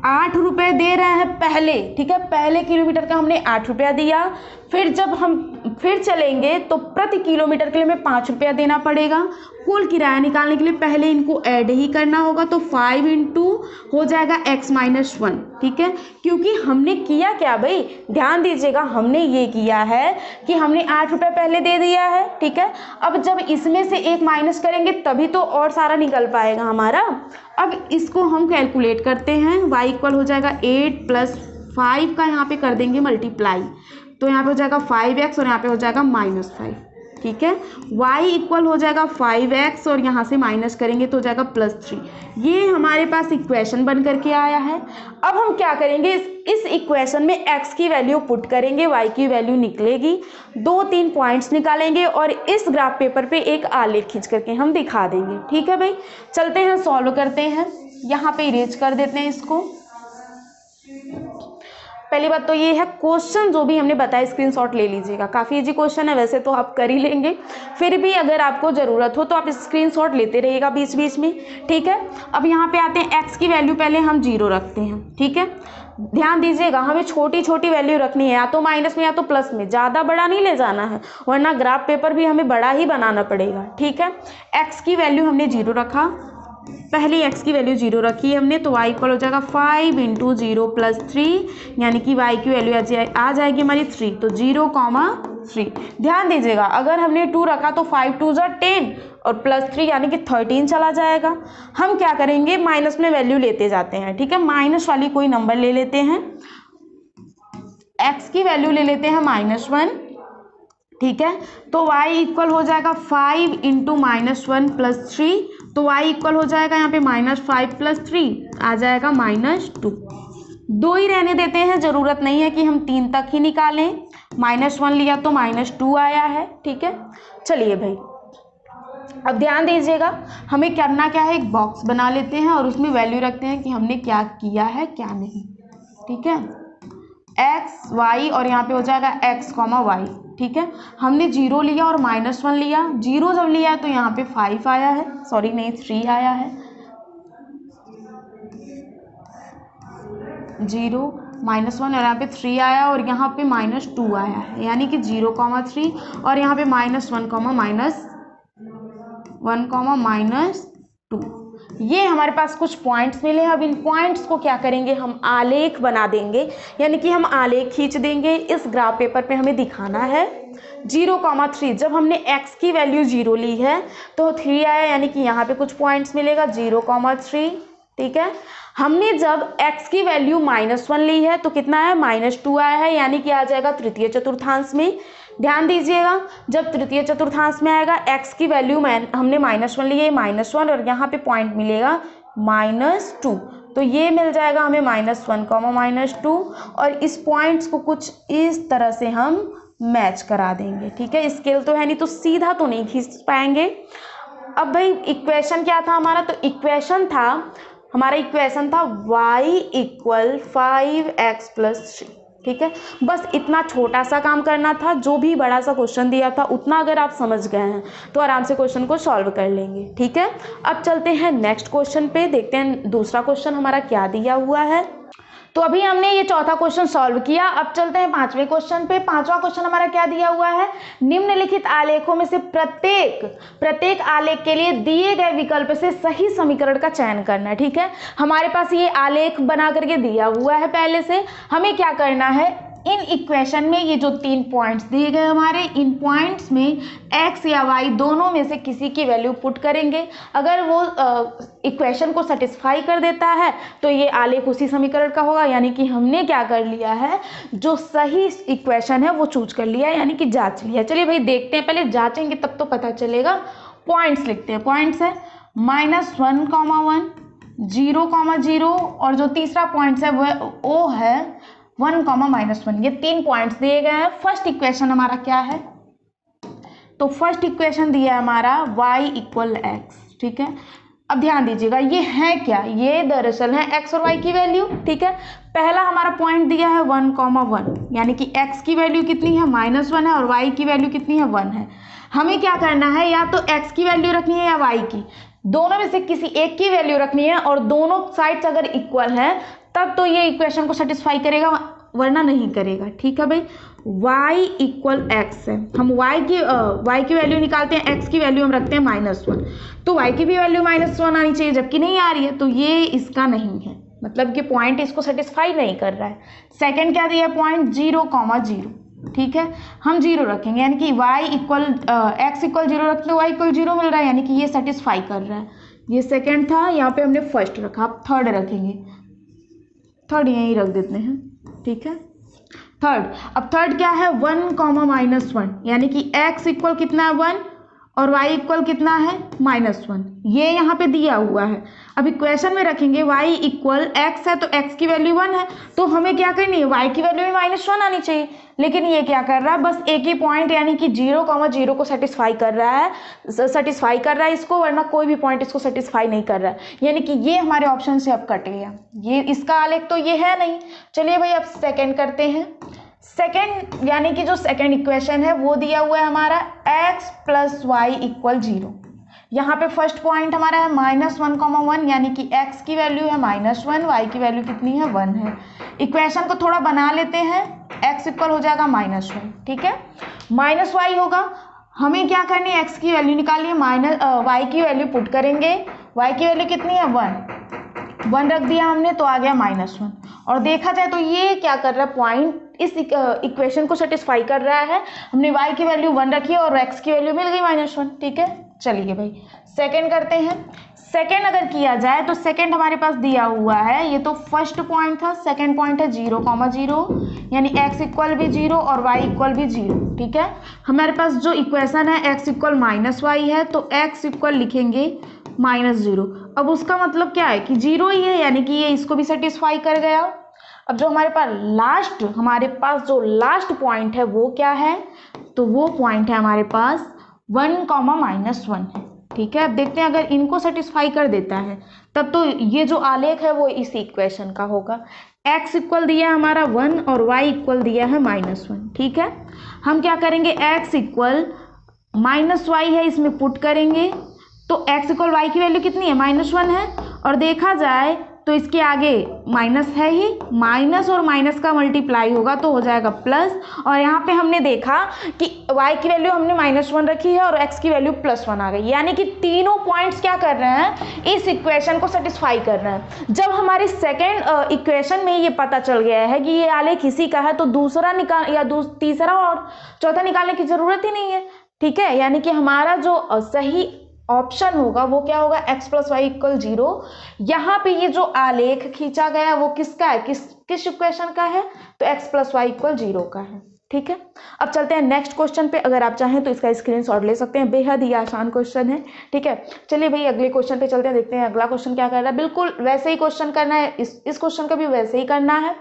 8 रुपये दे रहे हैं पहले। ठीक है, पहले किलोमीटर का हमने 8 रुपया दिया, फिर जब हम फिर चलेंगे तो प्रति किलोमीटर के लिए हमें 5 रुपया देना पड़ेगा। कुल किराया निकालने के लिए पहले इनको ऐड ही करना होगा, तो 5 इंटू हो जाएगा x - 1। ठीक है, क्योंकि हमने किया क्या भाई, ध्यान दीजिएगा, हमने ये किया है कि हमने 8 रुपये पहले दे दिया है। ठीक है, अब जब इसमें से 1 माइनस करेंगे तभी तो और सारा निकल पाएगा हमारा। अब इसको हम कैलकुलेट करते हैं, y इक्वल हो जाएगा 8 + 5 का यहाँ पे कर देंगे मल्टीप्लाई, तो यहाँ पे हो जाएगा 5x और यहाँ पे हो जाएगा -5। ठीक है, y इक्वल हो जाएगा 5x और यहाँ से माइनस करेंगे तो हो जाएगा +3। ये हमारे पास इक्वेशन बन करके आया है। अब हम क्या करेंगे, इस इक्वेशन में x की वैल्यू पुट करेंगे, y की वैल्यू निकलेगी, 2-3 पॉइंट्स निकालेंगे और इस ग्राफ पेपर पे एक आलेख खींच करके हम दिखा देंगे। ठीक है भाई, चलते हैं सॉल्व करते हैं। यहाँ पे इरेज कर देते हैं इसको। पहली बात तो ये है, क्वेश्चन जो भी हमने बताया स्क्रीनशॉट ले लीजिएगा, काफ़ी इजी क्वेश्चन है, वैसे तो आप कर ही लेंगे, फिर भी अगर आपको ज़रूरत हो तो आप स्क्रीनशॉट लेते रहिएगा बीच बीच में, ठीक है। अब यहाँ पे आते हैं, एक्स की वैल्यू पहले हम 0 रखते हैं, ठीक है। ध्यान दीजिएगा, हमें छोटी छोटी वैल्यू रखनी है, या तो माइनस में या तो प्लस में, ज़्यादा बड़ा नहीं ले जाना है, वरना ग्राफ पेपर भी हमें बड़ा ही बनाना पड़ेगा, ठीक है। एक्स की वैल्यू हमने 0 रखा, पहली एक्स की वैल्यू 0 रखी है हमने, तो y इक्वल हो जाएगा 5 × 0 + 3, यानी कि y की वैल्यू आ जाएगी हमारी 3, तो 0,3। ध्यान दीजिएगा, अगर हमने 2 रखा तो 5 2 = 10 और +3 यानी कि 13 चला जाएगा। हम क्या करेंगे, माइनस में वैल्यू लेते जाते हैं, ठीक है। माइनस वाली कोई नंबर ले लेते हैं, x की वैल्यू ले लेते हैं -1, ठीक है। तो y इक्वल हो जाएगा 5 × -1 + 3, तो y इक्वल हो जाएगा यहाँ पे -5 + 3 आ जाएगा -2। 2 ही रहने देते हैं, ज़रूरत नहीं है कि हम 3 तक ही निकालें, -1 लिया तो -2 आया है, ठीक है। चलिए भाई, अब ध्यान दीजिएगा, हमें करना क्या है, एक बॉक्स बना लेते हैं और उसमें वैल्यू रखते हैं कि हमने क्या किया है क्या नहीं, ठीक है। x y और यहाँ पे हो जाएगा x, y, ठीक है। हमने 0 लिया और -1 लिया, 0 जब लिया है तो यहाँ पे 5 आया है, सॉरी नहीं 3 आया है, 0 -1 और यहाँ पे 3 आया और यहाँ पे -2 आया है, यानी कि 0,3 और यहाँ पे -1,-2। ये हमारे पास कुछ पॉइंट्स मिले हैं। अब इन पॉइंट्स को क्या करेंगे, हम आलेख बना देंगे, यानी कि हम आलेख खींच देंगे। इस ग्राफ पेपर पे हमें दिखाना है 0,3, जब हमने x की वैल्यू 0 ली है तो 3 आया, यानी कि यहाँ पे कुछ पॉइंट्स मिलेगा 0,3, ठीक है। हमने जब x की वैल्यू -1 ली है तो कितना है, -2 आया है, यानी कि आ जाएगा तृतीय चतुर्थांश में। ध्यान दीजिएगा, जब तृतीय चतुर्थांश में आएगा, x की वैल्यू हमने -1 ली है, -1 और यहाँ पे पॉइंट मिलेगा -2, तो ये मिल जाएगा हमें -1, -2 और इस पॉइंट्स को कुछ इस तरह से हम मैच करा देंगे, ठीक है। स्केल तो है नहीं तो सीधा तो नहीं खींच पाएंगे। अब भाई इक्वेशन क्या था हमारा, तो इक्वेशन था y = 5x + 3, ठीक है। बस इतना छोटा सा काम करना था, जो भी बड़ा सा क्वेश्चन दिया था उतना अगर आप समझ गए हैं तो आराम से क्वेश्चन को सॉल्व कर लेंगे, ठीक है। अब चलते हैं नेक्स्ट क्वेश्चन पे, देखते हैं दूसरा क्वेश्चन हमारा क्या दिया हुआ है। तो अभी हमने ये चौथा क्वेश्चन सॉल्व किया, अब चलते हैं पांचवें क्वेश्चन पे। पांचवा क्वेश्चन हमारा क्या दिया हुआ है, निम्नलिखित आलेखों में से प्रत्येक आलेख के लिए दिए गए विकल्प से सही समीकरण का चयन करना है, ठीक है। हमारे पास ये आलेख बना करके दिया हुआ है पहले से, हमें क्या करना है, इन इक्वेशन में ये जो 3 पॉइंट्स दिए गए हमारे, इन पॉइंट्स में x या y दोनों में से किसी की वैल्यू पुट करेंगे। अगर वो इक्वेशन को सेटिस्फाई कर देता है तो ये आलेख उसी समीकरण का होगा, यानी कि हमने क्या कर लिया है, जो सही इक्वेशन है वो चूज कर लिया है, यानी कि जांच लिया। चलिए भाई देखते हैं, पहले जांचेंगे तब तो पता चलेगा। पॉइंट्स लिखते हैं, पॉइंट्स है -1,1, 0,0 और जो तीसरा पॉइंट्स है वो है 1,-1, ये 3 पॉइंट्स दिए गए हैं। फर्स्ट इक्वेशन हमारा क्या है, तो फर्स्ट इक्वेशन दिया है हमारा y = x, ठीक है। अब ध्यान दीजिएगा, ये है क्या, ये दरअसल है x और y की वैल्यू, ठीक है। पहला हमारा पॉइंट दिया है 1,1, यानी कि x की वैल्यू कितनी है, -1 है और y की वैल्यू कितनी है, 1 है। हमें क्या करना है, या तो x की वैल्यू रखनी है या y की, दोनों में से किसी एक की वैल्यू रखनी है और दोनों साइड्स अगर इक्वल है तब तो ये इक्वेशन को सेटिस्फाई करेगा, वरना नहीं करेगा, ठीक है भाई। y = x है, हम y की वैल्यू निकालते हैं, x की वैल्यू हम रखते हैं -1, तो y की भी वैल्यू -1 आनी चाहिए, जबकि नहीं आ रही है, तो ये इसका नहीं है, मतलब कि पॉइंट इसको सेटिस्फाई नहीं कर रहा है। सेकंड क्या दिया है, पॉइंट 0,0, ठीक है, हम 0 रखेंगे, यानी कि x = 0 रखते y = 0 मिल रहा है, यानी कि ये सेटिस्फाई कर रहा है। ये सेकंड था, यहाँ पे हमने फर्स्ट रखा, अब थर्ड रखेंगे, थर्ड यहीं रख देते हैं, ठीक है। थर्ड, अब थर्ड क्या है, 1,-1, यानी कि x इक्वल कितना है 1 और y इक्वल कितना है -1, ये यहाँ पे दिया हुआ है। अब इक्वेशन में रखेंगे y इक्वल एक्स है तो x की वैल्यू 1 है, तो हमें क्या करनी है, y की वैल्यू में -1 आनी चाहिए। लेकिन ये क्या कर रहा है, बस एक ही पॉइंट यानी कि 0,0 को सेटिस्फाई कर रहा है इसको, वरना कोई भी पॉइंट इसको सेटिस्फाई नहीं कर रहा है, यानी कि ये हमारे ऑप्शन से अब कट गया। ये इसका आलेख तो ये है नहीं। चलिए भाई अब सेकेंड करते हैं। सेकेंड यानी कि जो सेकेंड इक्वेशन है वो दिया हुआ है हमारा x प्लस वाई इक्वल 0। यहाँ पे फर्स्ट पॉइंट हमारा है -1,1 यानी कि x की वैल्यू है -1, y की वैल्यू कितनी है 1 है। इक्वेशन को थोड़ा बना लेते हैं, x इक्वल हो जाएगा -1, ठीक है, माइनस वाई होगा। हमें क्या करनी है, x की वैल्यू निकालिए, y की वैल्यू पुट करेंगे, y की वैल्यू कितनी है 1 रख दिया हमने तो आ गया -1। और देखा जाए तो ये क्या कर रहा है, पॉइंट इस इक्वेशन को सेटिस्फाई कर रहा है। हमने y की वैल्यू 1 रखी और x की वैल्यू मिल गई -1, ठीक है। चलिए भाई सेकंड करते हैं। सेकंड अगर किया जाए तो सेकंड हमारे पास दिया हुआ है, ये तो फर्स्ट पॉइंट था, सेकंड पॉइंट है 0,0 यानी x इक्वल भी 0 और y इक्वल भी 0, ठीक है। हमारे पास जो इक्वेशन है x इक्वल -y है तो x इक्वल लिखेंगे -0। अब उसका मतलब क्या है कि 0 ही है, यानी कि ये इसको भी सेटिस्फाई कर गया। अब जो हमारे पास जो लास्ट पॉइंट है वो क्या है, तो वो पॉइंट है हमारे पास 1,-1 है, ठीक है। अब देखते हैं अगर इनको सेटिस्फाई कर देता है तब तो ये जो आलेख है वो इस इक्वेशन का होगा। x इक्वल दिया है हमारा 1 और y इक्वल दिया है -1, ठीक है। हम क्या करेंगे, x इक्वल -y है, इसमें पुट करेंगे तो x इक्वल y की वैल्यू कितनी है -1 है, और देखा जाए तो इसके आगे माइनस है ही, माइनस और माइनस का मल्टीप्लाई होगा तो हो जाएगा प्लस। और यहाँ पे हमने देखा कि y की वैल्यू हमने -1 रखी है और x की वैल्यू +1 आ गई, यानी कि तीनों पॉइंट्स क्या कर रहे हैं, इस इक्वेशन को सेटिस्फाई कर रहे हैं। जब हमारी सेकेंड इक्वेशन में ये पता चल गया है कि ये आलेख इसी का है तो दूसरा निकाल या तीसरा और चौथा निकालने की जरूरत ही नहीं है, ठीक है। यानी कि हमारा जो सही ऑप्शन होगा वो क्या होगा, x प्लस वाई इक्वल 0। यहाँ पे ये जो आलेख खींचा गया वो किसका है, किस इक्वेशन का है, तो x प्लस वाई इक्वल 0 का है, ठीक है। अब चलते हैं नेक्स्ट क्वेश्चन पे। अगर आप चाहें तो इसका स्क्रीनशॉट ले सकते हैं, बेहद ही आसान क्वेश्चन है, ठीक है। चलिए भाई अगले क्वेश्चन पे चलते हैं, देखते हैं अगला क्वेश्चन क्या कर रहा है। बिल्कुल वैसे ही क्वेश्चन करना है, इस क्वेश्चन का भी वैसे ही करना है।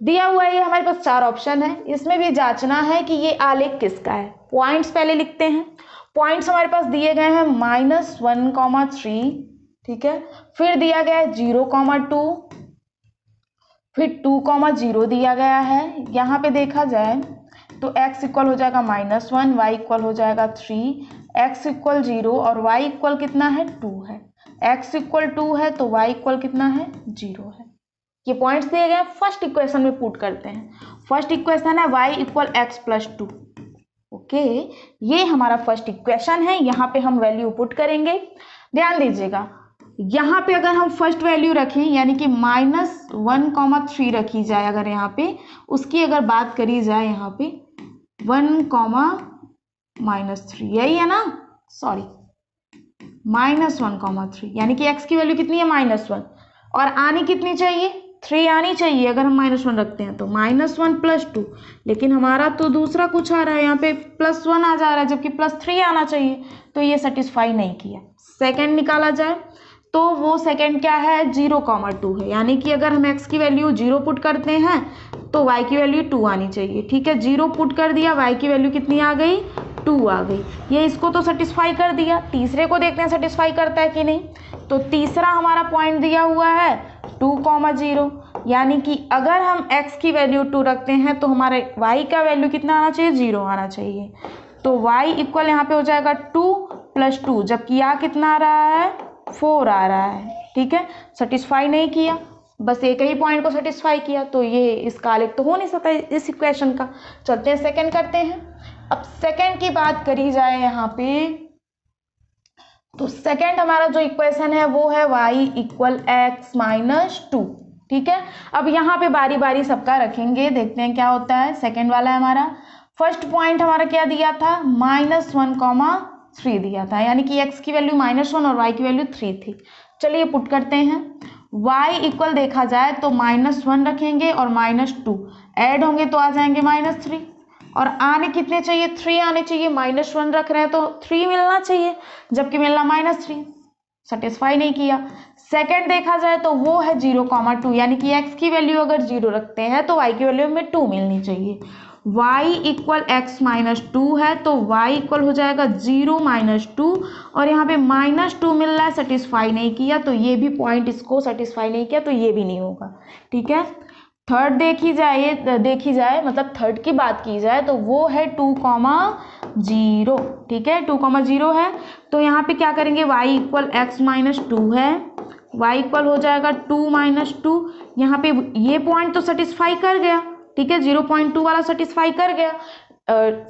दिया हुआ है ये हमारे पास 4 ऑप्शन है, इसमें भी जांचना है कि ये आलेख किसका है। पॉइंट्स पहले लिखते हैं। पॉइंट्स हमारे पास दिए गए हैं -1,3, ठीक है, फिर दिया गया है 0,2, फिर 2,0 दिया गया है। यहाँ पे देखा जाए तो x इक्वल हो जाएगा -1, y इक्वल हो जाएगा 3, x इक्वल 0 और y इक्वल कितना है 2 है। x इक्वल 2 है तो y इक्वल कितना है 0 है। ये पॉइंट्स दिए गए, फर्स्ट इक्वेशन में पुट करते हैं। फर्स्ट इक्वेशन है y equal x plus 2, okay, ये हमारा फर्स्ट इक्वेशन है। यहाँ पे हम वैल्यू पुट करेंगे। ध्यान दीजिएगा, यहाँ पे अगर हम फर्स्ट वैल्यू रखें यानी कि -1,3 रखी जाए, अगर यहाँ पे उसकी अगर बात करी जाए, यहाँ पे 1,-3 यही है ना, सॉरी -1,3 यानी कि x की वैल्यू कितनी है -1 और आनी कितनी चाहिए 3 आनी चाहिए। अगर हम -1 रखते हैं तो -1 + 2, लेकिन हमारा तो दूसरा कुछ आ रहा है, यहाँ पे +1 आ जा रहा है जबकि +3 आना चाहिए, तो ये सेटिस्फाई नहीं किया। सेकंड निकाला जाए तो वो सेकंड क्या है 0,2 है, यानी कि अगर हम x की वैल्यू 0 पुट करते हैं तो y की वैल्यू 2 आनी चाहिए, ठीक है। 0 पुट कर दिया, y की वैल्यू कितनी आ गई 2 आ गई, ये इसको तो सेटिस्फाई कर दिया। तीसरे को देखते हैं सेटिस्फाई करता है कि नहीं। तो तीसरा हमारा पॉइंट दिया हुआ है 2,0, यानी कि अगर हम x की वैल्यू 2 रखते हैं तो हमारे y का वैल्यू कितना आना चाहिए 0 आना चाहिए। तो y इक्वल यहाँ पे हो जाएगा 2 + 2, जबकि यहाँ कितना आ रहा है 4 आ रहा है, ठीक है। सेटिस्फाई नहीं किया, बस एक ही पॉइंट को सेटिस्फाई किया, तो ये इसका आलेख तो हो नहीं सकता इस इक्वेशन का। चलते हैं सेकंड करते हैं। अब सेकंड की बात करी जाए यहाँ पे तो सेकंड हमारा जो इक्वेशन है वो है y इक्वल x माइनस 2, ठीक है। अब यहाँ पे बारी बारी सबका रखेंगे, देखते हैं क्या होता है। सेकंड वाला है हमारा, फर्स्ट पॉइंट हमारा क्या दिया था -1,3 दिया था, यानी कि x की वैल्यू -1 और y की वैल्यू 3 थी। चलिए पुट करते हैं। y इक्वल देखा जाए तो -1 रखेंगे और -2 ऐड होंगे तो आ जाएंगे -3, और आने कितने चाहिए 3 आने चाहिए। -1 रख रहे हैं तो 3 मिलना चाहिए, जबकि मिलना -3। सेटिस्फाई नहीं किया। सेकंड देखा जाए तो वो है 0,2, यानी कि x की वैल्यू अगर 0 रखते हैं तो y की वैल्यू हमें 2 मिलनी चाहिए। y इक्वल x माइनस 2 है तो y इक्वल हो जाएगा 0 माइनस 2, और यहाँ पे माइनस 2 मिल रहा है, सेटिस्फाई नहीं किया, तो ये भी पॉइंट इसको सेटिस्फाई नहीं किया, तो ये भी नहीं होगा। ठीक है, थर्ड देखी जाए मतलब थर्ड की बात की जाए तो वो है 2,0। ठीक है, 2,0 है, तो यहाँ पे क्या करेंगे, y इक्वल x माइनस 2 है, y इक्वल हो जाएगा 2 माइनस 2। यहाँ पे ये पॉइंट तो सेटिस्फाई कर गया, ठीक है, 0,2 वाला सेटिस्फाई कर गया,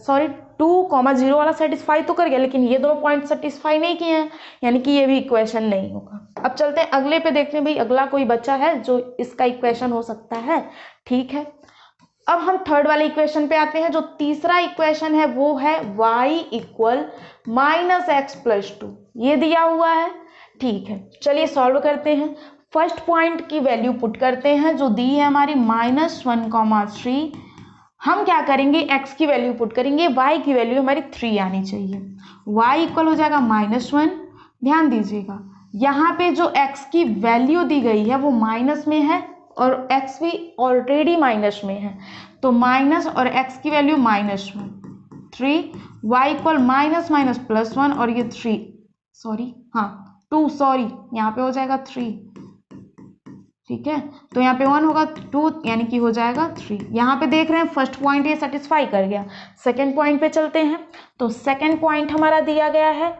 सॉरी 2,0 वाला सेटिस्फाई तो कर गया, लेकिन ये दोनों पॉइंट सेटिस्फाई नहीं किए हैं, यानी कि ये भी इक्वेशन नहीं होगा। अब चलते हैं अगले पे, देखते हैं भाई अगला कोई बच्चा है जो इसका इक्वेशन हो सकता है। ठीक है, अब हम थर्ड वाले इक्वेशन पे आते हैं। जो तीसरा इक्वेशन है वो है y equal minus x plus 2, ये दिया हुआ है। ठीक है, चलिए सॉल्व करते हैं। फर्स्ट पॉइंट की वैल्यू पुट करते हैं जो दी है हमारी -1,3। हम क्या करेंगे, x की वैल्यू पुट करेंगे, y की वैल्यू हमारी 3 आनी चाहिए। y इक्वल हो जाएगा -1। ध्यान दीजिएगा यहाँ पे जो x की वैल्यू दी गई है वो माइनस में है और x भी ऑलरेडी माइनस में है, तो माइनस और x की value -1, 3, y equal minus minus +1 और ये 3, सॉरी हाँ 2, सॉरी यहाँ पे हो जाएगा 3। ठीक है, तो यहाँ पे 1 होगा 2, यानी कि हो जाएगा 3। यहाँ पे देख रहे हैं फर्स्ट पॉइंट ये सेटिस्फाई कर गया। सेकंड पॉइंट पे चलते हैं, तो सेकंड पॉइंट हमारा दिया गया है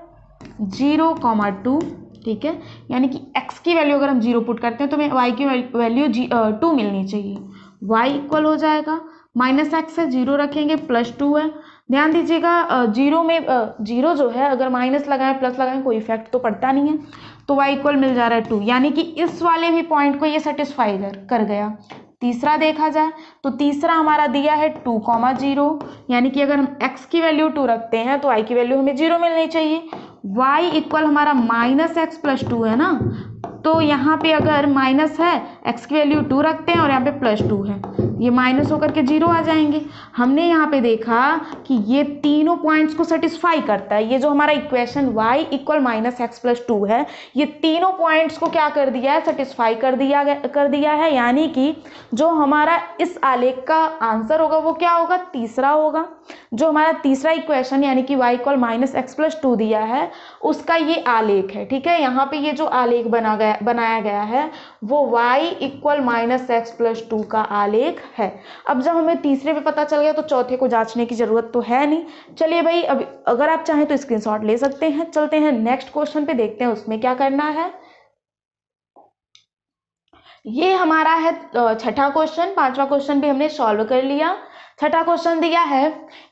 0,2। ठीक है, यानी कि x की वैल्यू अगर हम 0 पुट करते हैं तो हमें y की वैल्यू 2 मिलनी चाहिए। y इक्वल हो जाएगा -x है, 0 रखेंगे, +2 है। ध्यान दीजिएगा 0 में 0 जो है अगर माइनस लगाएं प्लस लगाएं कोई इफेक्ट तो पड़ता नहीं है, तो y इक्वल मिल जा रहा है 2, यानी कि इस वाले भी पॉइंट को ये सेटिस्फाई कर गया। तीसरा देखा जाए तो तीसरा हमारा दिया है 2,0, यानी कि अगर हम x की वैल्यू 2 रखते हैं तो y की वैल्यू हमें 0 मिलनी चाहिए। y इक्वल हमारा -x प्लस 2 है ना, तो यहाँ पे अगर माइनस है, x की वैल्यू 2 रखते हैं और यहाँ पे +2 है, ये माइनस होकर के 0 आ जाएंगे। हमने यहाँ पे देखा कि ये तीनों पॉइंट्स को सेटिस्फाई करता है। ये जो हमारा equation y equal -x plus 2 है, ये तीनों पॉइंट्स को क्या कर दिया है, सेटिस्फाई कर दिया है, यानी कि जो हमारा इस आलेख का आंसर होगा वो क्या होगा, तीसरा होगा। जो हमारा तीसरा इक्वेशन यानी कि y इक्वल -x प्लस 2 दिया है उसका ये आलेख है। ठीक है, यहाँ पे ये जो आलेख बनाया गया है वो y इक्वल -x प्लस 2 का आलेख है। अब जब हमें तीसरे पे पता चल गया तो चौथे को जांचने की जरूरत तो है नहीं। चलिए भाई, अब अगर आप चाहें तो स्क्रीनशॉट ले सकते हैं। चलते हैं नेक्स्ट क्वेश्चन पे, देखते हैं उसमें क्या करना है। ये हमारा है छठा क्वेश्चन। पांचवा क्वेश्चन भी हमने सॉल्व कर लिया। छठा क्वेश्चन दिया है,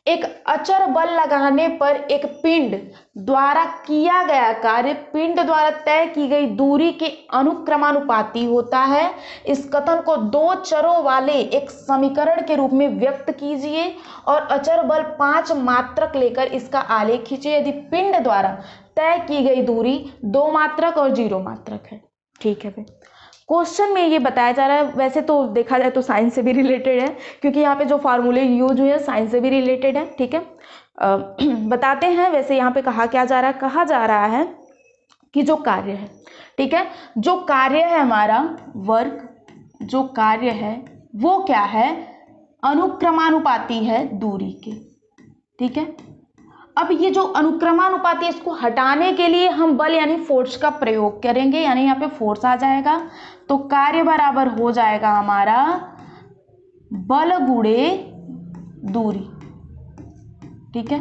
एक अचर बल लगाने पर एक पिंड द्वारा किया गया कार्य पिंड द्वारा तय की गई दूरी के अनुक्रमानुपाती होता है। इस कथन को दो चरों वाले एक समीकरण के रूप में व्यक्त कीजिए और अचर बल 5 मात्रक लेकर इसका आलेख खींचिए यदि पिंड द्वारा तय की गई दूरी 2 मात्रक और 0 मात्रक है। ठीक है भाई, क्वेश्चन में ये बताया जा रहा है, वैसे तो देखा जाए तो साइंस से भी रिलेटेड है क्योंकि यहाँ पे जो फार्मूले यूज हुए हैं साइंस से भी रिलेटेड है। ठीक है, बताते हैं। वैसे यहाँ पे कहा क्या जा रहा है, कहा जा रहा है कि जो कार्य है, ठीक है, जो कार्य है हमारा वर्क, जो कार्य है वो क्या है, अनुक्रमानुपाती है दूरी के। ठीक है, अब ये जो अनुक्रमानुपाती इसको हटाने के लिए हम बल यानी फोर्स का प्रयोग करेंगे, यानी यहाँ पे फोर्स आ जाएगा तो कार्य बराबर हो जाएगा हमारा बल गुणे दूरी। ठीक है,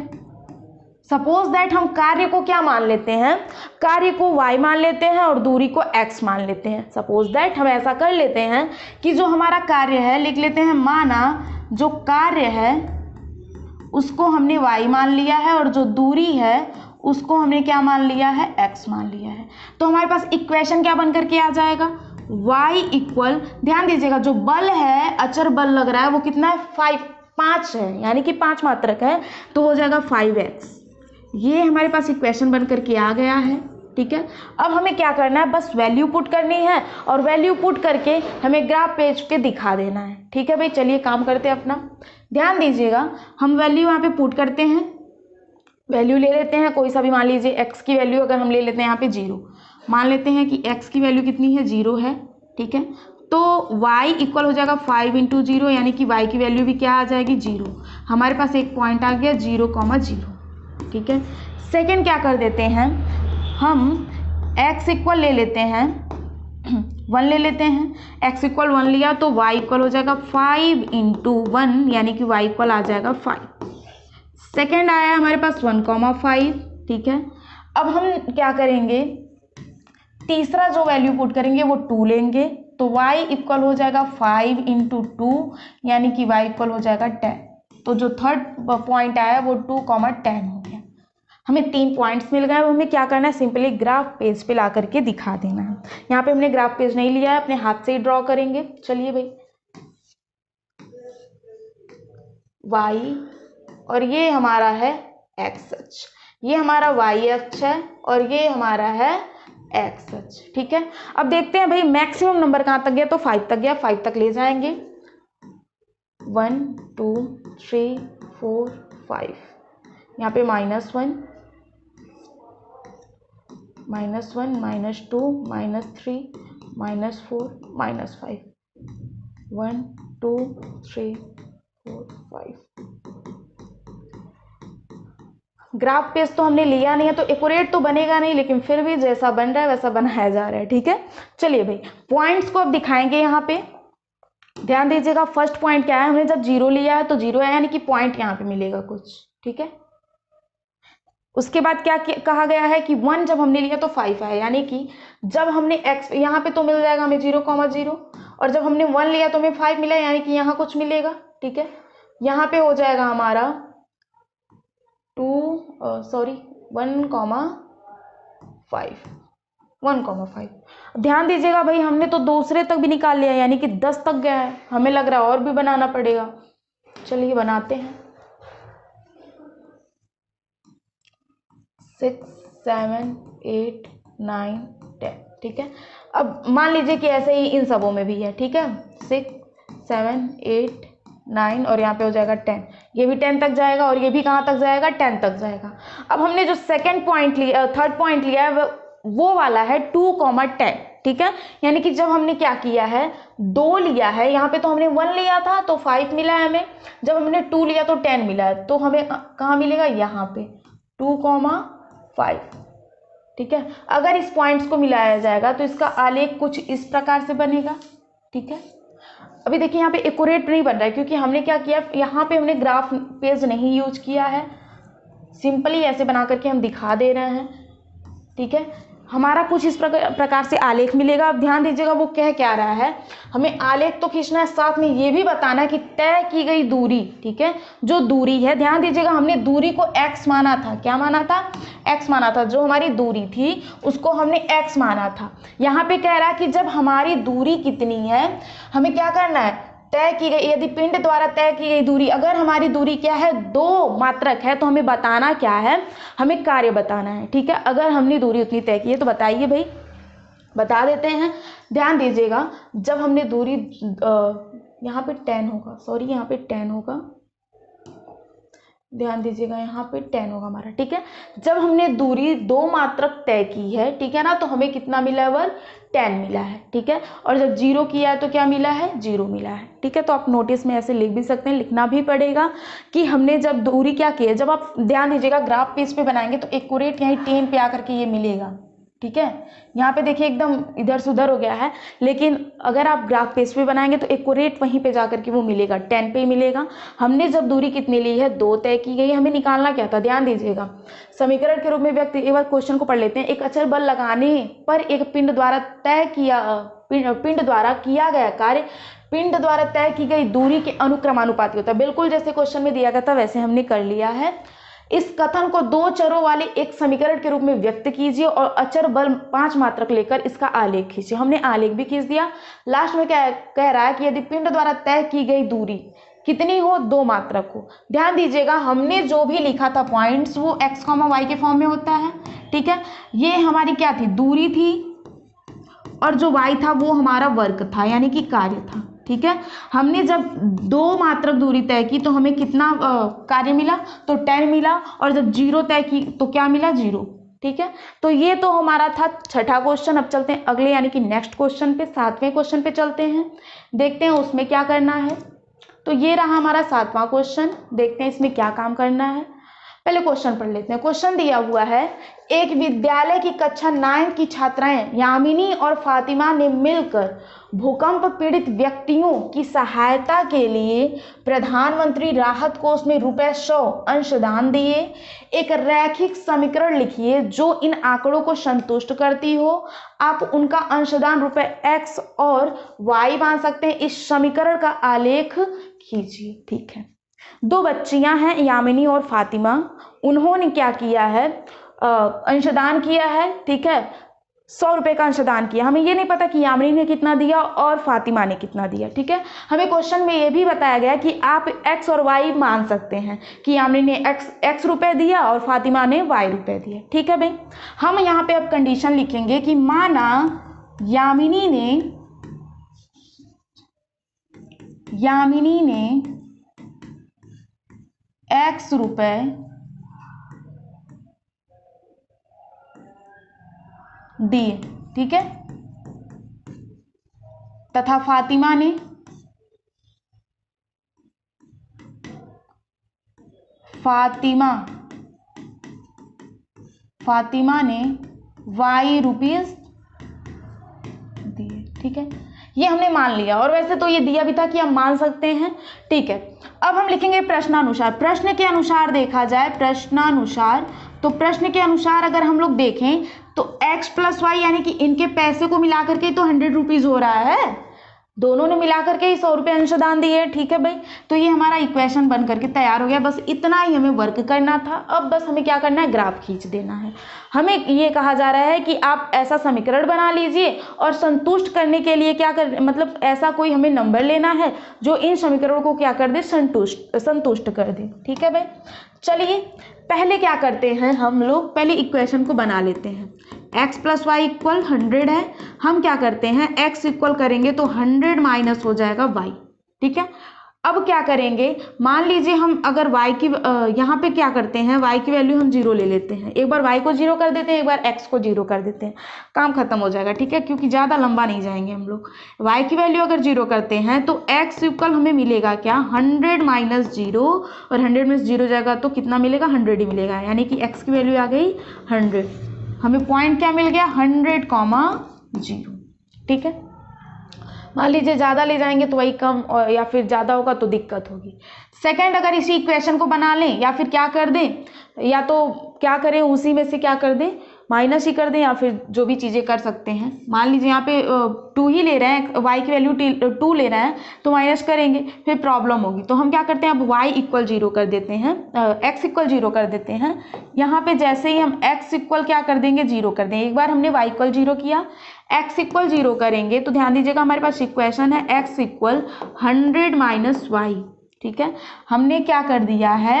सपोज दैट हम कार्य को क्या मान लेते हैं, कार्य को y मान लेते हैं और दूरी को x मान लेते हैं। सपोज दैट हम ऐसा कर लेते हैं कि जो हमारा कार्य है लिख लेते हैं, माना जो कार्य है उसको हमने y मान लिया है और जो दूरी है उसको हमने क्या मान लिया है, x मान लिया है। तो हमारे पास इक्वेशन क्या बन करके आ जाएगा, y इक्वल, ध्यान दीजिएगा जो बल है, अचर बल लग रहा है वो कितना है, 5 है, यानी कि 5 मात्रक है, तो हो जाएगा 5x। ये हमारे पास इक्वेशन बन करके आ गया है। ठीक है, अब हमें क्या करना है, बस वैल्यू पुट करनी है और वैल्यू पुट करके हमें ग्राफ पेज पे दिखा देना है। ठीक है भाई, चलिए काम करते हैं अपना। ध्यान दीजिएगा, हम वैल्यू यहाँ पे पुट करते हैं, वैल्यू ले लेते हैं कोई सा भी, मान लीजिए x की वैल्यू अगर हम ले लेते हैं यहाँ पे 0, मान लेते हैं कि x की वैल्यू कितनी है, 0 है, ठीक है। तो y इक्वल हो जाएगा 5 × 0, यानी कि y की वैल्यू भी क्या आ जाएगी, 0। हमारे पास एक पॉइंट आ गया 0,0, ठीक है। सेकेंड क्या कर देते हैं, हम x इक्वल ले लेते हैं 1 ले लेते हैं, x इक्वल 1 लिया तो y इक्वल हो जाएगा 5 × 1, यानी कि y इक्वल आ जाएगा 5। सेकेंड आया हमारे पास 1,5, ठीक है। अब हम क्या करेंगे, तीसरा जो वैल्यू पुट करेंगे वो 2 लेंगे, तो y इक्वल हो जाएगा 5 × 2, यानी कि y इक्वल हो जाएगा 10। तो जो थर्ड पॉइंट आया वो 2,10 हो गया। हमें 3 पॉइंट्स मिल गए। अब हमें क्या करना है, सिंपली ग्राफ पेज पे ला करके दिखा देना है। यहाँ पे हमने ग्राफ पेज नहीं लिया है, अपने हाथ से ही ड्रॉ करेंगे। चलिए भाई, y और ये हमारा है x अक्ष, ये हमारा y अक्ष है और ये हमारा है x अक्ष, ठीक है। अब देखते हैं भाई मैक्सिमम नंबर कहाँ तक गया, तो 5 तक गया, 5 तक ले जाएंगे। 1 2 3 4 5, यहाँ पे -1 -1 -2 -3 -4 -5, 1 2 3 4 5। ग्राफ पेज तो हमने लिया नहीं है तो एक्यूरेट तो बनेगा नहीं, लेकिन फिर भी जैसा बन रहा है वैसा बनाया जा रहा है, ठीक है। चलिए भाई, पॉइंट्स को अब दिखाएंगे। यहाँ पे ध्यान दीजिएगा, फर्स्ट पॉइंट क्या है, हमने जब 0 लिया है तो 0 है, यानी कि पॉइंट यहाँ पे मिलेगा कुछ, ठीक है। उसके बाद क्या कहा गया है कि 1 जब हमने लिया तो 5 है, यानी कि जब हमने x यहाँ पे तो मिल जाएगा हमें 0,0, और जब हमने 1 लिया तो हमें 5 मिला, यानी कि यहाँ कुछ मिलेगा, ठीक है। यहाँ पे हो जाएगा हमारा 1,5। ध्यान दीजिएगा भाई, हमने तो दूसरे तक भी निकाल लिया, यानी कि 10 तक गया है। हमें लग रहा है और भी बनाना पड़ेगा। चलिए बनाते हैं। 6 7 8 9 10, ठीक है। अब मान लीजिए कि ऐसे ही इन सबों में भी है, ठीक है। 6 7 8 9 और यहाँ पे हो जाएगा 10, ये भी 10 तक जाएगा और ये भी कहाँ तक जाएगा, 10 तक जाएगा। अब हमने जो सेकंड पॉइंट लिया, थर्ड पॉइंट लिया है वो वाला है 2,10, ठीक है। यानी कि जब हमने क्या किया है, 2 लिया है, यहाँ पे तो हमने 1 लिया था तो 5 मिला है हमें, जब हमने 2 लिया तो 10 मिला है, तो हमें कहाँ मिलेगा, यहाँ पे 2,5, ठीक है। अगर इस पॉइंट्स को मिलाया जाएगा तो इसका आलेख कुछ इस प्रकार से बनेगा, ठीक है। अभी देखिए यहाँ पे एक्यूरेट नहीं बन रहा है, क्योंकि हमने क्या किया, यहाँ पे हमने ग्राफ पेज नहीं यूज किया है, सिंपली ऐसे बना करके हम दिखा दे रहे हैं, ठीक है। हमारा कुछ इस प्रकार से आलेख मिलेगा। अब ध्यान दीजिएगा वो कह क्या रहा है, हमें आलेख तो खींचना है, साथ में ये भी बताना है कि तय की गई दूरी, ठीक है, जो दूरी है, ध्यान दीजिएगा हमने दूरी को x माना था, क्या माना था, x माना था। जो हमारी दूरी थी उसको हमने x माना था। यहाँ पे कह रहा है कि जब हमारी दूरी कितनी है, हमें क्या करना है, तय की गई, यदि पिंड द्वारा तय की गई दूरी, अगर हमारी दूरी क्या है, 2 मात्रक है, तो हमें बताना क्या है, हमें कार्य बताना है, ठीक है। अगर हमने दूरी उतनी तय की है तो बताइए भाई, बता देते हैं। ध्यान दीजिएगा, जब हमने दूरी यहाँ पे 10 होगा, सॉरी यहाँ पे 10 होगा, ध्यान दीजिएगा यहाँ पे 10 होगा हमारा, ठीक है। जब हमने दूरी 2 मात्रक तय की है, ठीक है ना, तो हमें कितना मिला है, 10 मिला है, ठीक है। और जब 0 किया है तो क्या मिला है, 0 मिला है, ठीक है। तो आप नोटिस में ऐसे लिख भी सकते हैं, लिखना भी पड़ेगा कि हमने जब दूरी क्या की है। जब आप ध्यान दीजिएगा ग्राफ पेज पे बनाएंगे तो एक्यूरेट यहीं 10 पे आकर के ये मिलेगा, ठीक है। यहाँ पे देखिए एकदम इधर से उधर हो गया है, लेकिन अगर आप ग्राफ पेज पे बनाएंगे तो एक्यूरेट वहीं पे जाकर के वो मिलेगा, 10 पे ही मिलेगा। हमने जब दूरी कितनी ली है, 2 तय की गई, हमें निकालना क्या था, ध्यान दीजिएगा। समीकरण के रूप में व्यक्त, एक बार क्वेश्चन को पढ़ लेते हैं। एक अचर बल लगाने पर एक पिंड द्वारा किया गया कार्य पिंड द्वारा तय की गई दूरी के अनुक्रमानुपाती होता है। बिल्कुल जैसे क्वेश्चन में दिया गया था वैसे हमने कर लिया है। इस कथन को 2 चरों वाले एक समीकरण के रूप में व्यक्त कीजिए और अचर बल 5 मात्रक लेकर इसका आलेख खींचिए। हमने आलेख भी खींच दिया। लास्ट में क्या कह रहा है कि यदि पिंड द्वारा तय की गई दूरी कितनी हो, 2 मात्रक हो। ध्यान दीजिएगा हमने जो भी लिखा था पॉइंट्स वो x, y के फॉर्म में होता है, ठीक है। ये हमारी क्या थी, दूरी थी, और जो y था वो हमारा वर्क था, यानी कि कार्य था, ठीक है। हमने जब 2 मात्रक दूरी तय की तो हमें कितना कार्य मिला, तो 10 मिला, और जब 0 तय की तो क्या मिला, 0, ठीक है, तो ये तो हमारा था छठा क्वेश्चन। अब चलते हैं अगले यानी कि नेक्स्ट क्वेश्चन पे, सातवें क्वेश्चन पे चलते हैं, देखते हैं उसमें क्या करना है। तो ये रहा हमारा सातवां क्वेश्चन, देखते हैं इसमें क्या काम करना है। पहले क्वेश्चन पढ़ लेते हैं। क्वेश्चन दिया हुआ है, एक विद्यालय की कक्षा 9 की छात्राएं यामिनी और फातिमा ने मिलकर भूकंप पीड़ित व्यक्तियों की सहायता के लिए प्रधानमंत्री राहत कोष में ₹100 अंशदान दिए। एक रैखिक समीकरण लिखिए जो इन आंकड़ों को संतुष्ट करती हो। आप उनका अंशदान ₹x और y मान सकते हैं। इस समीकरण का आलेख खींचिए। ठीक है, दो बच्चियां हैं यामिनी और फातिमा, उन्होंने क्या किया है, अंशदान किया है। ठीक है, ₹100 का अंशदान किया। हमें ये नहीं पता कि यामिनी ने कितना दिया और फातिमा ने कितना दिया। ठीक है, हमें क्वेश्चन में ये भी बताया गया कि आप x और y मान सकते हैं कि यामिनी ने x रुपए दिया और फातिमा ने y रुपए दिए। ठीक है भाई, हम यहाँ पे अब कंडीशन लिखेंगे कि माना यामिनी ने x रुपए दिए, ठीक है, तथा फातिमा ने y रुपीस दिए। ठीक है, ये हमने मान लिया, और वैसे तो ये दिया भी था कि हम मान सकते हैं। ठीक है, अब हम लिखेंगे प्रश्नानुसार। प्रश्न के अनुसार देखा जाए, प्रश्नानुसार, तो प्रश्न के अनुसार अगर हम लोग देखें तो x + y यानी कि इनके पैसे को मिला करके तो 100 रुपीज हो रहा है, दोनों ने मिला करके ही 100 रुपये अंशदान दिए। ठीक है भाई, तो ये हमारा इक्वेशन बन करके तैयार हो गया। बस इतना ही हमें वर्क करना था। अब बस हमें क्या करना है, ग्राफ खींच देना है। हमें ये कहा जा रहा है कि आप ऐसा समीकरण बना लीजिए और संतुष्ट करने के लिए क्या कर, मतलब ऐसा कोई हमें नंबर लेना है जो इन समीकरणों को क्या कर दे, संतुष्ट कर दे। ठीक है भाई, चलिए पहले क्या करते हैं, हम लोग पहले इक्वेशन को बना लेते हैं। x + y = 100 है। हम क्या करते हैं, x इक्वल करेंगे तो 100 माइनस हो जाएगा y। ठीक है, अब क्या करेंगे, मान लीजिए हम अगर y की यहाँ पे क्या करते हैं, y की वैल्यू हम 0 ले लेते हैं। एक बार y को 0 कर देते हैं, एक बार x को 0 कर देते हैं, काम खत्म हो जाएगा। ठीक है, क्योंकि ज़्यादा लंबा नहीं जाएंगे हम लोग। y की वैल्यू अगर 0 करते हैं तो x इक्वल हमें मिलेगा क्या, 100 माइनस 0, और 100 में 0 जाएगा तो कितना मिलेगा, 100 ही मिलेगा। यानी कि x की वैल्यू आ गई 100। हमें पॉइंट क्या मिल गया, 100,0। ठीक है, मान लीजिए ज़्यादा ले जाएंगे तो वही कम, और या फिर ज़्यादा होगा तो दिक्कत होगी। सेकंड, अगर इसी इक्वेशन को बना लें या फिर क्या कर दें, या तो क्या करें, उसी में से क्या कर दें, माइनस ही कर दें, या फिर जो भी चीज़ें कर सकते हैं। मान लीजिए यहाँ पे 2 ही ले रहे हैं, y की वैल्यू 2 ले रहे हैं तो माइनस करेंगे, फिर प्रॉब्लम होगी। तो हम क्या करते हैं, अब y इक्वल 0 कर देते हैं, x इक्वल 0 कर देते हैं। यहाँ पे जैसे ही हम x इक्वल क्या कर देंगे, 0 कर देंगे। एक बार हमने y इक्वल 0 किया, x इक्वल 0 करेंगे तो ध्यान दीजिएगा हमारे पास इक्वेशन है x इक्वल 100 माइनस y। ठीक है, हमने क्या कर दिया है,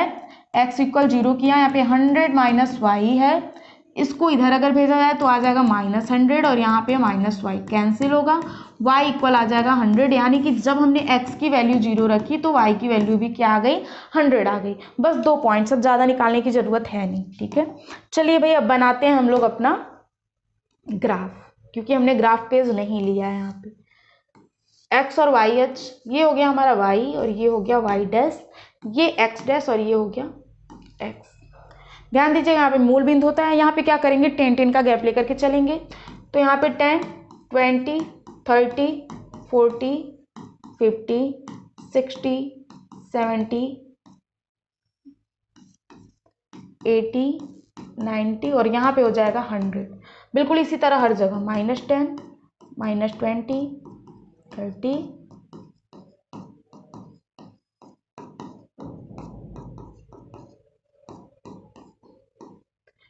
x इक्वल 0 किया, यहाँ पे 100 माइनस y है, इसको इधर अगर भेजा जाए तो आ जाएगा -100, और यहाँ पे -y कैंसिल होगा, y इक्वल आ जाएगा 100। यानी कि जब हमने x की वैल्यू 0 रखी तो y की वैल्यू भी क्या आ गई, 100 आ गई। बस 2 पॉइंट्स, अब ज़्यादा निकालने की ज़रूरत है नहीं। ठीक है, चलिए भाई अब बनाते हैं हम लोग अपना ग्राफ, क्योंकि हमने ग्राफ पेज नहीं लिया है। यहाँ पे x और y h, ये हो गया हमारा y और ये हो गया y डैश, ये x डैश और ये हो गया x। ध्यान दीजिएगा यहाँ पे मूल बिंदु होता है, यहाँ पे क्या करेंगे, 10 का गैप लेकर के चलेंगे। तो यहाँ पे 10, 20, 30, 40, 50, 60, 70, 80, 90, और यहाँ पे हो जाएगा 100। बिल्कुल इसी तरह हर जगह -10, -20, 30,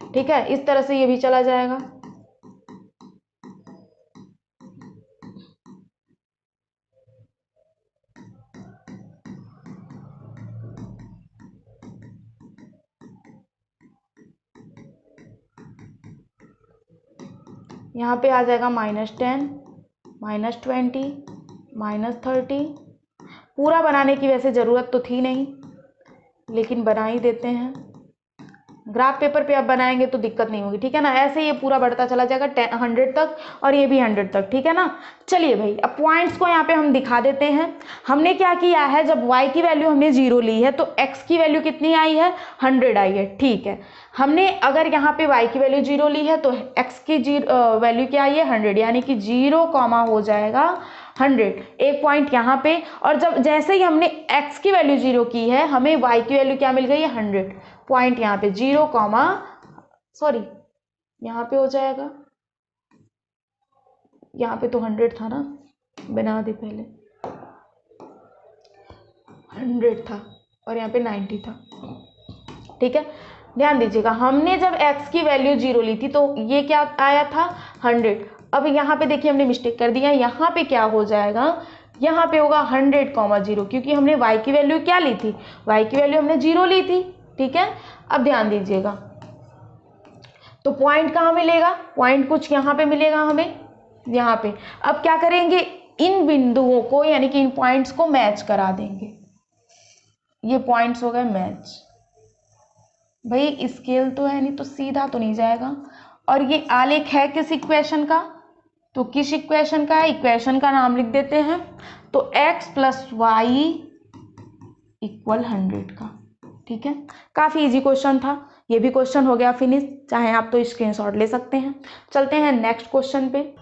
ठीक है, इस तरह से ये भी चला जाएगा। यहाँ पे आ जाएगा -10, -20, -30। पूरा बनाने की वैसे ज़रूरत तो थी नहीं, लेकिन बना ही देते हैं। ग्राफ पेपर पे अब बनाएंगे तो दिक्कत नहीं होगी, ठीक है ना। ऐसे ये पूरा बढ़ता चला जाएगा 100 तक और ये भी 100 तक, ठीक है ना। चलिए भाई अब पॉइंट्स को यहाँ पे हम दिखा देते हैं। हमने क्या किया है, जब y की वैल्यू हमने 0 ली है तो x की वैल्यू कितनी आई है, 100 आई है, ठीक है। हमने अगर यहाँ पे y की वैल्यू 0 ली है तो x की वैल्यू क्या आई है, 100, यानी कि 0 कॉमा हो जाएगा 100, एक पॉइंट यहाँ पे। और जब जैसे ही हमने x की वैल्यू 0 की है, हमें y की वैल्यू क्या मिल गई है, 100, पॉइंट यहाँ पे 0 कॉमा, सॉरी यहाँ पे हो जाएगा, यहाँ पे तो 100 था ना, बना दे पहले, 100 था और यहाँ पे 90 था, ठीक है। ध्यान दीजिएगा, हमने जब x की वैल्यू 0 ली थी तो ये क्या आया था, 100। अब यहाँ पे देखिए हमने मिस्टेक कर दिया, यहाँ पे क्या हो जाएगा, यहाँ पे होगा 100,0, क्योंकि हमने y की वैल्यू क्या ली थी, y की वैल्यू हमने 0 ली थी, ठीक है। अब ध्यान दीजिएगा, तो पॉइंट कहाँ मिलेगा, पॉइंट कुछ यहाँ पे मिलेगा हमें, यहाँ पे। अब क्या करेंगे, इन बिंदुओं को यानी कि इन पॉइंट्स को मैच करा देंगे। ये पॉइंट्स हो गए मैच। भाई स्केल तो है नहीं तो सीधा तो नहीं जाएगा। और ये आलेख है किस इक्वेशन का, तो किस इक्वेशन का है, इक्वेशन का नाम लिख देते हैं, तो x प्लस वाई इक्वल 100 का, ठीक है। काफ़ी इजी क्वेश्चन था, ये भी क्वेश्चन हो गया फिनिश, चाहे आप तो स्क्रीनशॉट ले सकते हैं। चलते हैं नेक्स्ट क्वेश्चन पे।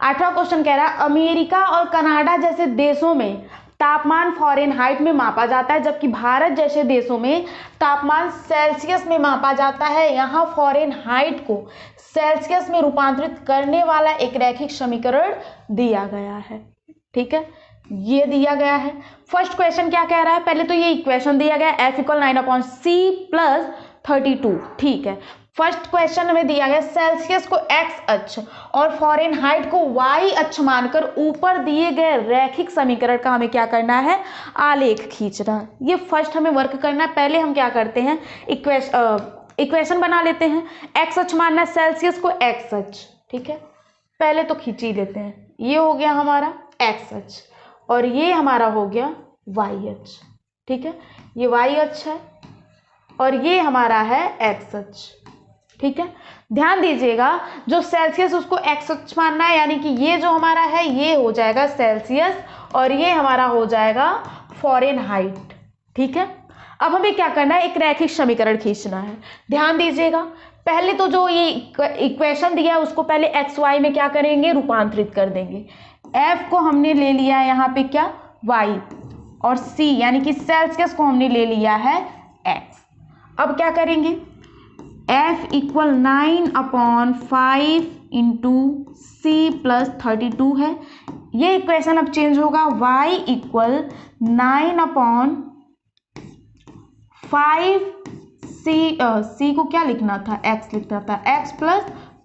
8वां क्वेश्चन कह रहा है अमेरिका और कनाडा जैसे देशों में तापमान फ़ारेनहाइट में मापा जाता है, जबकि भारत जैसे देशों में तापमान सेल्सियस में मापा जाता है। यहाँ फ़ारेनहाइट को सेल्सियस में रूपांतरित करने वाला एक रैखिक समीकरण दिया गया है, ठीक है, ये दिया गया है। फर्स्ट क्वेश्चन क्या कह रहा है, पहले तो ये इक्वेशन दिया गया F = 9/c+32, ठीक है। फर्स्ट क्वेश्चन हमें दिया गया सेल्सियस को x अक्ष और फ़ारेनहाइट को y अक्ष मानकर ऊपर दिए गए रैखिक समीकरण का हमें क्या करना है, आलेख खींचना। ये फर्स्ट हमें वर्क करना है। पहले हम क्या करते हैं, इक्वेशन बना लेते हैं। x अक्ष मानना है सेल्सियस को x अक्ष, ठीक है, पहले तो खींच ही लेते हैं। ये हो गया हमारा x अक्ष और ये हमारा हो गया y अक्ष, ठीक है, ये y अक्ष है और ये हमारा है x अक्ष, ठीक है। ध्यान दीजिएगा, जो सेल्सियस उसको x अक्ष मानना है, यानी कि ये जो हमारा है ये हो जाएगा सेल्सियस और ये हमारा हो जाएगा फ़ारेनहाइट, ठीक है। अब हमें क्या करना है, एक रैखिक समीकरण खींचना है। ध्यान दीजिएगा, पहले तो जो ये इक्वेशन दिया है उसको पहले एक्स वाई में क्या करेंगे, रूपांतरित कर देंगे। F को हमने ले लिया है यहाँ पे क्या, y, और C यानी कि सेल्सियस को हमने ले लिया है x। अब क्या करेंगे, F = 9/5 × c+32 है। ये इक्वेशन अब चेंज होगा, y = 9/5 c को क्या लिखना था, x लिखना था, x +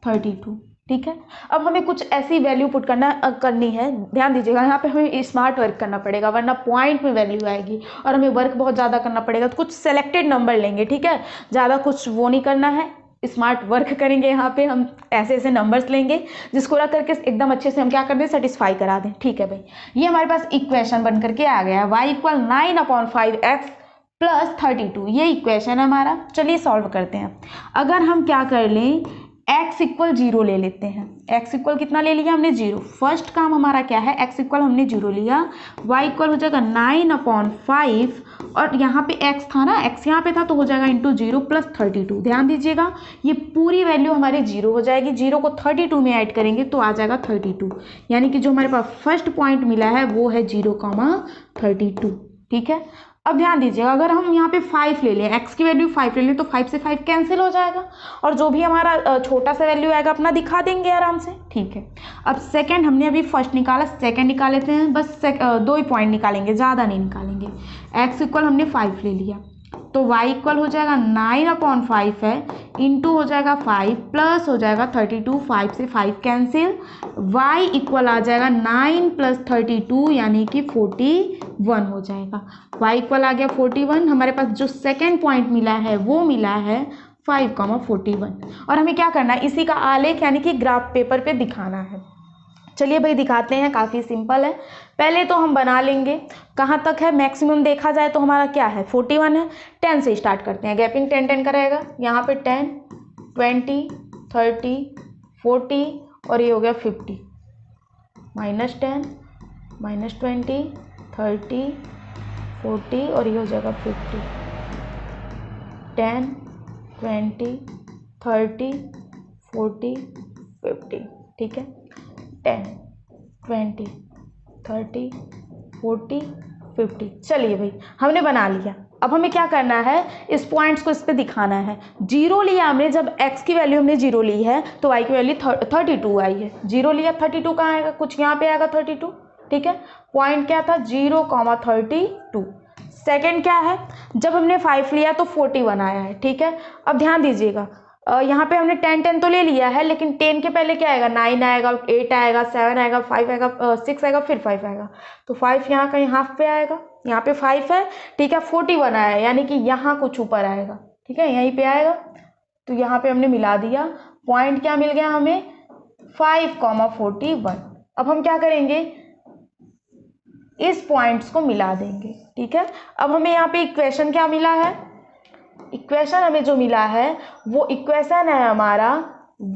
32, ठीक है। अब हमें कुछ ऐसी वैल्यू पुट करनी है। ध्यान दीजिएगा, यहाँ पे हमें स्मार्ट वर्क करना पड़ेगा वरना पॉइंट में वैल्यू आएगी और हमें वर्क बहुत ज़्यादा करना पड़ेगा। तो कुछ सेलेक्टेड नंबर लेंगे, ठीक है, ज़्यादा कुछ वो नहीं करना है, स्मार्ट वर्क करेंगे। यहाँ पे हम ऐसे ऐसे नंबर्स लेंगे जिसको रख करके एकदम अच्छे से हम क्या कर दें, सेटिस्फाई करा दें, ठीक है भाई। ये हमारे पास इक्वेशन बन करके आ गया, y = 9/5x + 32, ये इक्वेशन है हमारा। चलिए सॉल्व करते हैं। अगर हम क्या कर लें, x = 0 ले लेते हैं। x = कितना ले लिया हमने, 0। फर्स्ट काम हमारा क्या है, x = हमने 0 लिया, y = हो जाएगा 9/5 और यहाँ पे x था ना, x यहाँ पे था तो हो जाएगा × 0 + 32। ध्यान दीजिएगा, ये पूरी वैल्यू हमारी 0 हो जाएगी। 0 को 32 में ऐड करेंगे तो आ जाएगा 32, यानी कि जो हमारे पास फर्स्ट पॉइंट मिला है वो है 0,32, ठीक है। अब ध्यान दीजिएगा, अगर हम यहाँ पे 5 ले लें, x की वैल्यू 5 ले लें तो 5 से 5 कैंसिल हो जाएगा और जो भी हमारा छोटा सा वैल्यू आएगा अपना दिखा देंगे आराम से, ठीक है। अब सेकंड हमने अभी फर्स्ट निकाला, सेकंड निकाल लेते हैं, बस 2 ही पॉइंट निकालेंगे, ज़्यादा नहीं निकालेंगे। x = हमने 5 ले लिया तो y = हो जाएगा 9/5 है, इंटू हो जाएगा 5 प्लस हो जाएगा 32, 5 से 5 कैंसिल, y = आ जाएगा 9 + 32 यानी कि 41 हो जाएगा। y = आ गया 41। हमारे पास जो सेकेंड पॉइंट मिला है वो मिला है 5,41 और हमें क्या करना है, इसी का आलेख यानी कि ग्राफ पेपर पे दिखाना है। चलिए भाई दिखाते हैं, काफ़ी सिंपल है। पहले तो हम बना लेंगे, कहाँ तक है मैक्सिमम देखा जाए तो हमारा क्या है 41 है। 10 से स्टार्ट करते हैं, गैपिंग 10 10 का रहेगा। यहाँ पे 10, 20, 30, 40 और ये हो गया 50। -10, -20, 30, 40 और ये हो जाएगा 50। 10, 20, 30, 40, 50। ठीक है, 10, 20, 30, 40, 50। चलिए भाई हमने बना लिया। अब हमें क्या करना है, इस पॉइंट्स को इस पे दिखाना है। जीरो लिया हमने, जब x की वैल्यू हमने जीरो ली है तो y की वैल्यू 32 आई है। जीरो लिया, 32 कहाँ आएगा, कुछ यहाँ पे आएगा 32। ठीक है, पॉइंट क्या था 0,32। सेकेंड क्या है, जब हमने 5 लिया तो 41 आया है। ठीक है, अब ध्यान दीजिएगा, यहाँ पे हमने 10 10 तो ले लिया है, लेकिन 10 के पहले क्या आएगा, 9 आएगा, 8 आएगा, 7 आएगा, 5 आएगा, 6 आएगा, फिर 5 आएगा। तो 5 यहाँ कहीं हाफ पे आएगा, यहाँ पे 5 है। ठीक है, 41 आया है, यानी कि यहाँ कुछ ऊपर आएगा। ठीक है, यहीं पे आएगा, तो यहाँ पे हमने मिला दिया। पॉइंट क्या मिल गया हमें, 5,41। अब हम क्या करेंगे, इस पॉइंट्स को मिला देंगे। ठीक है, अब हमें यहाँ पे इक्वेशन क्या मिला है, इक्वेशन हमें जो मिला है वो इक्वेशन है हमारा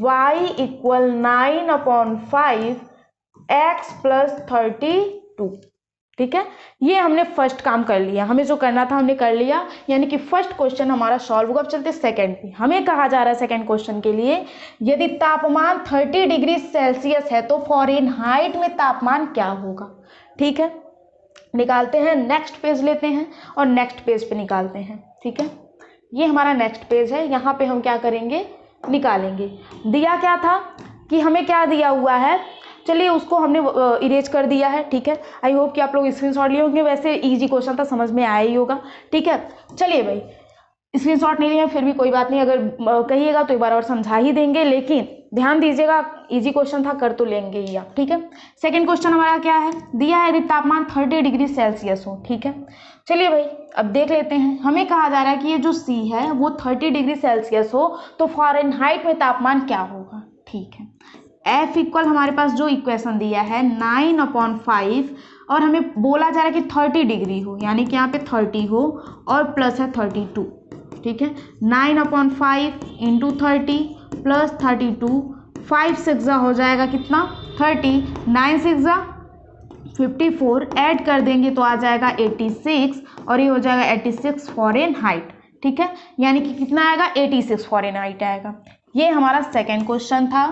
y = 9/5 x + 32। ठीक है, ये हमने फर्स्ट काम कर लिया, हमें जो करना था हमने कर लिया, यानी कि फर्स्ट क्वेश्चन हमारा सॉल्व होगा। अब चलते सेकंड पे। हमें कहा जा रहा है सेकंड क्वेश्चन के लिए, यदि तापमान 30 डिग्री सेल्सियस है तो फ़ारेनहाइट में तापमान क्या होगा। ठीक है, निकालते हैं, नेक्स्ट पेज लेते हैं और नेक्स्ट पेज पे निकालते हैं। ठीक है, ये हमारा नेक्स्ट पेज है, यहाँ पे हम क्या करेंगे, निकालेंगे। दिया क्या था कि हमें क्या दिया हुआ है, चलिए उसको हमने इरेज कर दिया है। ठीक है, आई होप कि आप लोग स्क्रीनशॉट लिए होंगे, वैसे इजी क्वेश्चन था, समझ में आया ही होगा। ठीक है, चलिए भाई स्क्रीनशॉट नहीं लिए फिर भी कोई बात नहीं, अगर कहिएगा तो एक बार और समझा ही देंगे, लेकिन ध्यान दीजिएगा इजी क्वेश्चन था, कर तो लेंगे ही आप। ठीक है, सेकंड क्वेश्चन हमारा क्या है, दिया है यदि तापमान 30 डिग्री सेल्सियस हो। ठीक है, चलिए भाई अब देख लेते हैं। हमें कहा जा रहा है कि ये जो C है वो 30 डिग्री सेल्सियस हो तो फ़ारेनहाइट में तापमान क्या होगा। ठीक है, F = हमारे पास जो इक्वेशन दिया है 9/5 और हमें बोला जा रहा है कि 30 डिग्री हो, यानी कि यहाँ पे 30 हो और प्लस है 32। ठीक है, 9/5 × 30 + 32, 5 6 हो जाएगा कितना 30, 9 6 54, ऐड कर देंगे तो आ जाएगा 86 और ये हो जाएगा 86 फ़ारेनहाइट। ठीक है, यानी कि कितना आएगा 86 फ़ारेनहाइट आएगा। ये हमारा सेकंड क्वेश्चन था।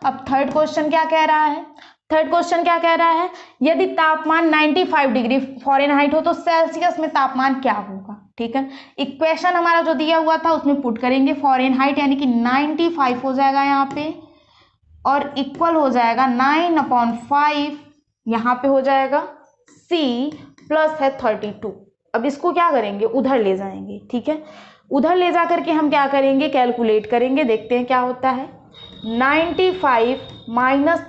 अब थर्ड क्वेश्चन क्या कह रहा है, थर्ड क्वेश्चन क्या कह रहा है, यदि तापमान 95 डिग्री फ़ारेनहाइट हो तो सेल्सियस में तापमान क्या होगा। ठीक है, इक्वेशन हमारा जो दिया हुआ था उसमें पुट करेंगे फ़ारेनहाइट, यानी कि 95 हो जाएगा यहाँ पे और इक्वल हो जाएगा 9/5, यहाँ पे हो जाएगा C प्लस है 32। अब इसको क्या करेंगे, उधर ले जाएंगे। ठीक है, उधर ले जा करके हम क्या करेंगे, कैलकुलेट करेंगे, देखते हैं क्या होता है। 95 -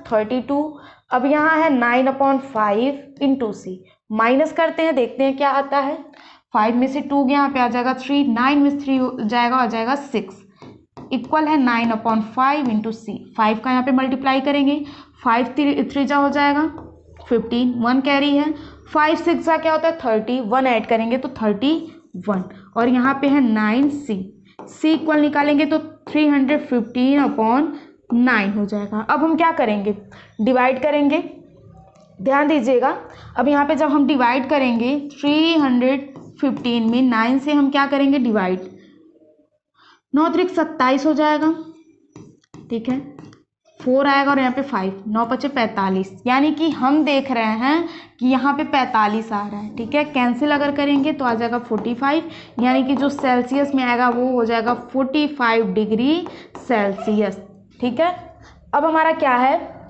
32, अब यहाँ है 9/5 × C, माइनस करते हैं, देखते हैं क्या आता है। 5 में से 2 यहाँ पे आ जाएगा 3, 9 में 3 हो जाएगा, आ जाएगा 6, इक्वल है 9/5 × C। 5 का यहाँ पे मल्टीप्लाई करेंगे, 5 3 जा हो जाएगा 15, 1 कैरी है, 5 6 जा क्या होता है 30, 1 ऐड करेंगे तो 31 और यहाँ पे है 9C। C इक्वल निकालेंगे तो 315/9 हो जाएगा। अब हम क्या करेंगे, डिवाइड करेंगे, ध्यान दीजिएगा। अब यहाँ पे जब हम डिवाइड करेंगे 315 में 9 से हम क्या करेंगे डिवाइड, 9 × 27 हो जाएगा। ठीक है, 4 आएगा और यहाँ पे 5, 9 × 5 = 45, यानी कि हम देख रहे हैं कि यहाँ पे 45 आ रहा है। ठीक है, कैंसिल अगर करेंगे तो आ जाएगा 45, यानी कि जो सेल्सियस में आएगा वो हो जाएगा 45 डिग्री सेल्सियस। ठीक है, अब हमारा क्या है,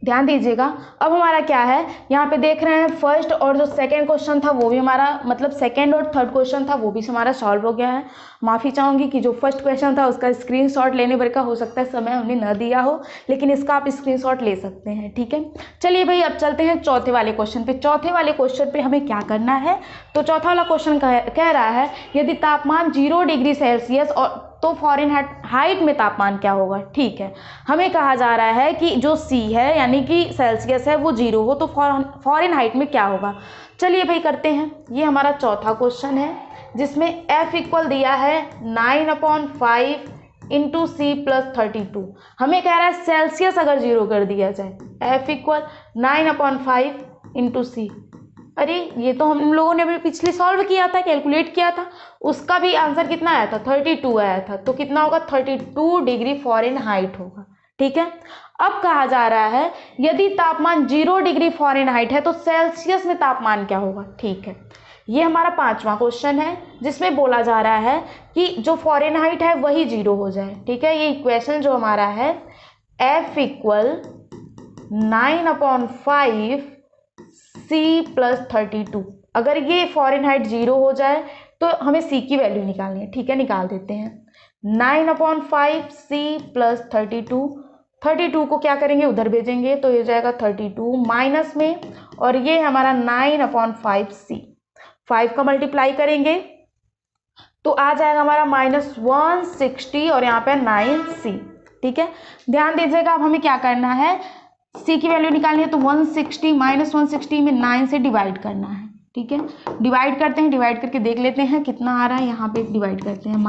ध्यान दीजिएगा। अब हमारा क्या है, यहाँ पे देख रहे हैं फर्स्ट और जो सेकंड क्वेश्चन था वो भी हमारा, मतलब सेकंड और थर्ड क्वेश्चन था वो भी हमारा सॉल्व हो गया है। माफ़ी चाहूँगी कि जो फर्स्ट क्वेश्चन था उसका स्क्रीनशॉट लेने भर का हो सकता है समय हमने न दिया हो, लेकिन इसका आप स्क्रीनशॉट ले सकते हैं। ठीक है, चलिए भाई अब चलते हैं चौथे वाले क्वेश्चन पे। चौथे वाले क्वेश्चन पे हमें क्या करना है, तो चौथा वाला क्वेश्चन कह रहा है यदि तापमान 0 डिग्री सेल्सियस और तो फॉरेन हाइट में तापमान क्या होगा। ठीक है, हमें कहा जा रहा है कि जो C है यानी कि सेल्सियस है वो 0 हो तो फॉरेन हाइट में क्या होगा। चलिए भाई करते हैं। ये हमारा चौथा क्वेश्चन है जिसमें F इक्वल दिया है 9/5 इंटू C प्लस 32। हमें कह रहा है सेल्सियस अगर 0 कर दिया जाए, F इक्वल 9/5 इंटू C। अरे ये तो हम लोगों ने अभी पिछले सॉल्व किया था, कैलकुलेट किया था, उसका भी आंसर कितना आया था 32 आया था। तो कितना होगा 32 डिग्री फॉरेन हाइट होगा। ठीक है, अब कहा जा रहा है यदि तापमान 0 डिग्री फॉरेन हाइट है तो सेल्सियस में तापमान क्या होगा। ठीक है, ये हमारा पांचवा क्वेश्चन है जिसमें बोला जा रहा है कि जो फॉरेन हाइट है वही 0 हो जाए। ठीक है, ये इक्वेशन जो हमारा है F इक्वल 9/5 C प्लस 32, अगर ये फॉरेन हाइट 0 हो जाए तो हमें C की वैल्यू निकालनी है। ठीक है, निकाल देते हैं। 9/5 C प्लस 32 को क्या करेंगे उधर भेजेंगे तो ये जाएगा 32 माइनस में, और ये हमारा 9/5 C, 5 का मल्टीप्लाई करेंगे तो आ जाएगा हमारा -160 और यहाँ पे 9C। ठीक है, ध्यान दीजिएगा अब हमें क्या करना है, C की वैल्यू निकालनी है तो 160 माइनस 160 में 9 से डिवाइड करना है। ठीक है, डिवाइड करते हैं, डिवाइड करके देख लेते हैं कितना आ रहा है। यहाँ पे डिवाइड करते हैं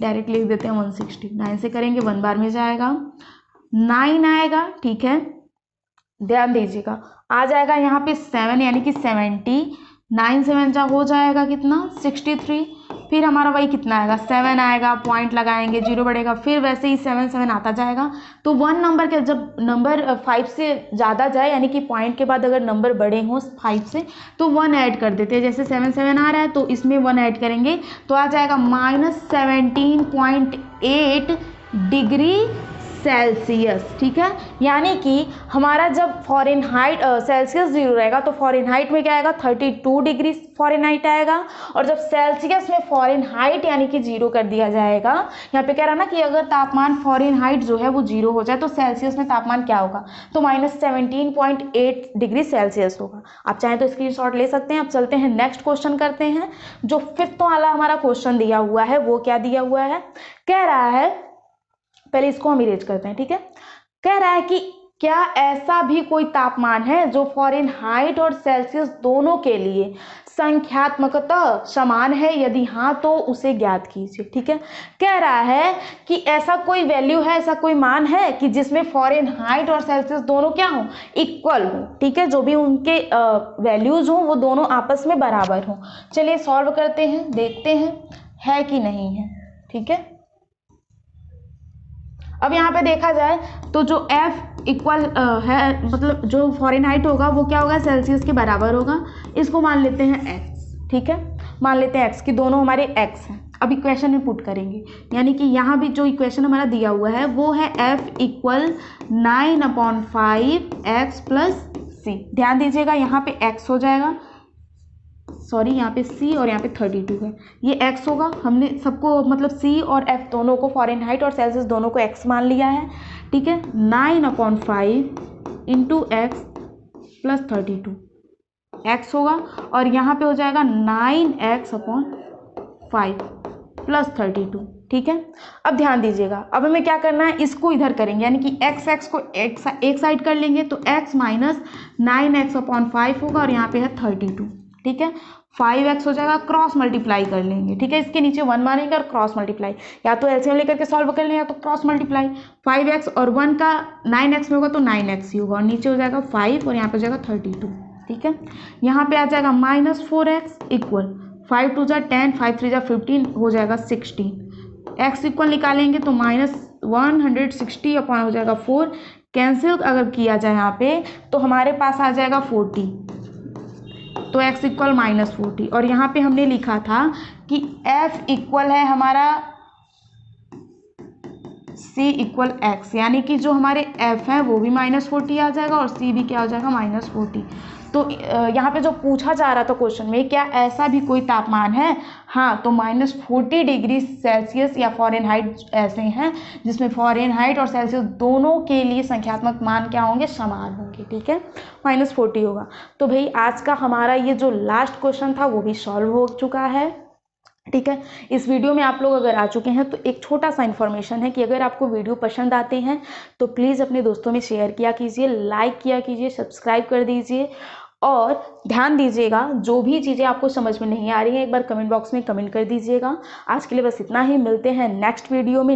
डायरेक्ट लिख देते हैं 160, 9 से करेंगे 1 बार में जाएगा 9 आएगा। ठीक है, ध्यान दीजिएगा आ जाएगा यहाँ पे 7 यानी कि 70, 9 7 जा हो जाएगा कितना 63, फिर हमारा वही कितना आएगा 7 आएगा, पॉइंट लगाएंगे 0 बढ़ेगा, फिर वैसे ही 7 7 आता जाएगा। तो 1 नंबर के जब नंबर 5 से ज़्यादा जाए यानी कि पॉइंट के बाद अगर नंबर बड़े हों 5 से तो 1 ऐड कर देते हैं। जैसे 7 7 आ रहा है तो इसमें 1 ऐड करेंगे तो आ जाएगा -17.8 डिग्री सेल्सियस। ठीक है, यानी कि हमारा जब फॉरेन हाइट सेल्सियस 0 रहेगा तो फॉरेन हाइट में क्या आएगा 32 डिग्री फॉरेन हाइट आएगा, और जब सेल्सियस में फॉरेन हाइट यानी कि 0 कर दिया जाएगा, यहाँ पे कह रहा ना कि अगर तापमान फॉरेन हाइट जो है वो 0 हो जाए तो सेल्सियस में तापमान क्या होगा, तो -17.8 डिग्री सेल्सियस होगा। आप चाहें तो स्क्रीनशॉट ले सकते हैं। अब चलते हैं नेक्स्ट क्वेश्चन करते हैं। जो 5th वाला हमारा क्वेश्चन दिया हुआ है वो क्या दिया हुआ है, कह रहा है, पहले इसको हम इरेज करते हैं। ठीक है, कह रहा है कि क्या ऐसा भी कोई तापमान है जो फॉरेन हाइट और सेल्सियस दोनों के लिए संख्यात्मकतः समान है, यदि हाँ तो उसे ज्ञात कीजिए। ठीक है, कह रहा है कि ऐसा कोई वैल्यू है, ऐसा कोई मान है कि जिसमें फॉरेन हाइट और सेल्सियस दोनों क्या हो, इक्वल हो। ठीक है, जो भी उनके वैल्यूज हों वो दोनों आपस में बराबर हों। चलिए सॉल्व करते हैं, देखते हैं है कि नहीं है। ठीक है, अब यहाँ पे देखा जाए तो जो F इक्वल है, मतलब जो फॉरेन हाइट होगा वो क्या होगा सेल्सियस के बराबर होगा। इसको मान लेते हैं x। ठीक है, मान लेते हैं x कि दोनों हमारे x हैं। अब इक्वेशन में पुट करेंगे, यानी कि यहाँ भी जो इक्वेशन हमारा दिया हुआ है वो है F equal 9/5 x plus C। ध्यान दीजिएगा यहाँ पे x हो जाएगा, सॉरी यहाँ पे C और यहाँ पे 32 है, ये x होगा। हमने सबको मतलब C और F दोनों को, फॉरेन हाइट और सेल्सियस दोनों को x मान लिया है। ठीक है, 9/5 इंटू एक्स प्लस 32 x होगा, और यहाँ पे हो जाएगा 9x/5 प्लस 32। ठीक है, अब ध्यान दीजिएगा अब हमें क्या करना है, इसको इधर करेंगे, यानी कि x को एक साइड कर लेंगे तो x माइनस 9x/5 होगा, और यहाँ पे है 32। ठीक है, 5x हो जाएगा, क्रॉस मल्टीप्लाई कर लेंगे। ठीक है, इसके नीचे 1 मानेंगे और क्रॉस मल्टीप्लाई, या तो एलसीएम लेकर के सॉल्व कर लें या तो क्रॉस मल्टीप्लाई। 5x और 1 का 9x में होगा तो 9x ही होगा, और नीचे हो जाएगा 5 और यहाँ पे हो जाएगा 32। ठीक है, यहाँ पे आ जाएगा -4x इक्वल 5 2 जा 10, 5 3 जा 15 हो जाएगा 16। x इक्वल निकालेंगे तो -160 अपॉन हो जाएगा 4, कैंसिल अगर किया जाए यहाँ पे तो हमारे पास आ जाएगा 40, तो x इक्वल -40। और यहाँ पे हमने लिखा था कि f इक्वल है हमारा c इक्वल x, यानी कि जो हमारे f है वो भी -40 आ जाएगा और c भी क्या हो जाएगा -40। तो यहाँ पे जो पूछा जा रहा था क्वेश्चन में, क्या ऐसा भी कोई तापमान है, हाँ, तो -40 डिग्री सेल्सियस या फॉरेनहाइट ऐसे हैं जिसमें फॉरेनहाइट और सेल्सियस दोनों के लिए संख्यात्मक मान क्या होंगे, समान होंगे। ठीक है, -40 होगा। तो भाई आज का हमारा ये जो लास्ट क्वेश्चन था वो भी सॉल्व हो चुका है। ठीक है। इस वीडियो में आप लोग अगर आ चुके हैं तो एक छोटा सा इन्फॉर्मेशन है कि अगर आपको वीडियो पसंद आते हैं तो प्लीज़ अपने दोस्तों में शेयर किया कीजिए, लाइक किया कीजिए, सब्सक्राइब कर दीजिए और ध्यान दीजिएगा जो भी चीज़ें आपको समझ में नहीं आ रही हैं एक बार कमेंट बॉक्स में कमेंट कर दीजिएगा। आज के लिए बस इतना ही, मिलते हैं नेक्स्ट वीडियो में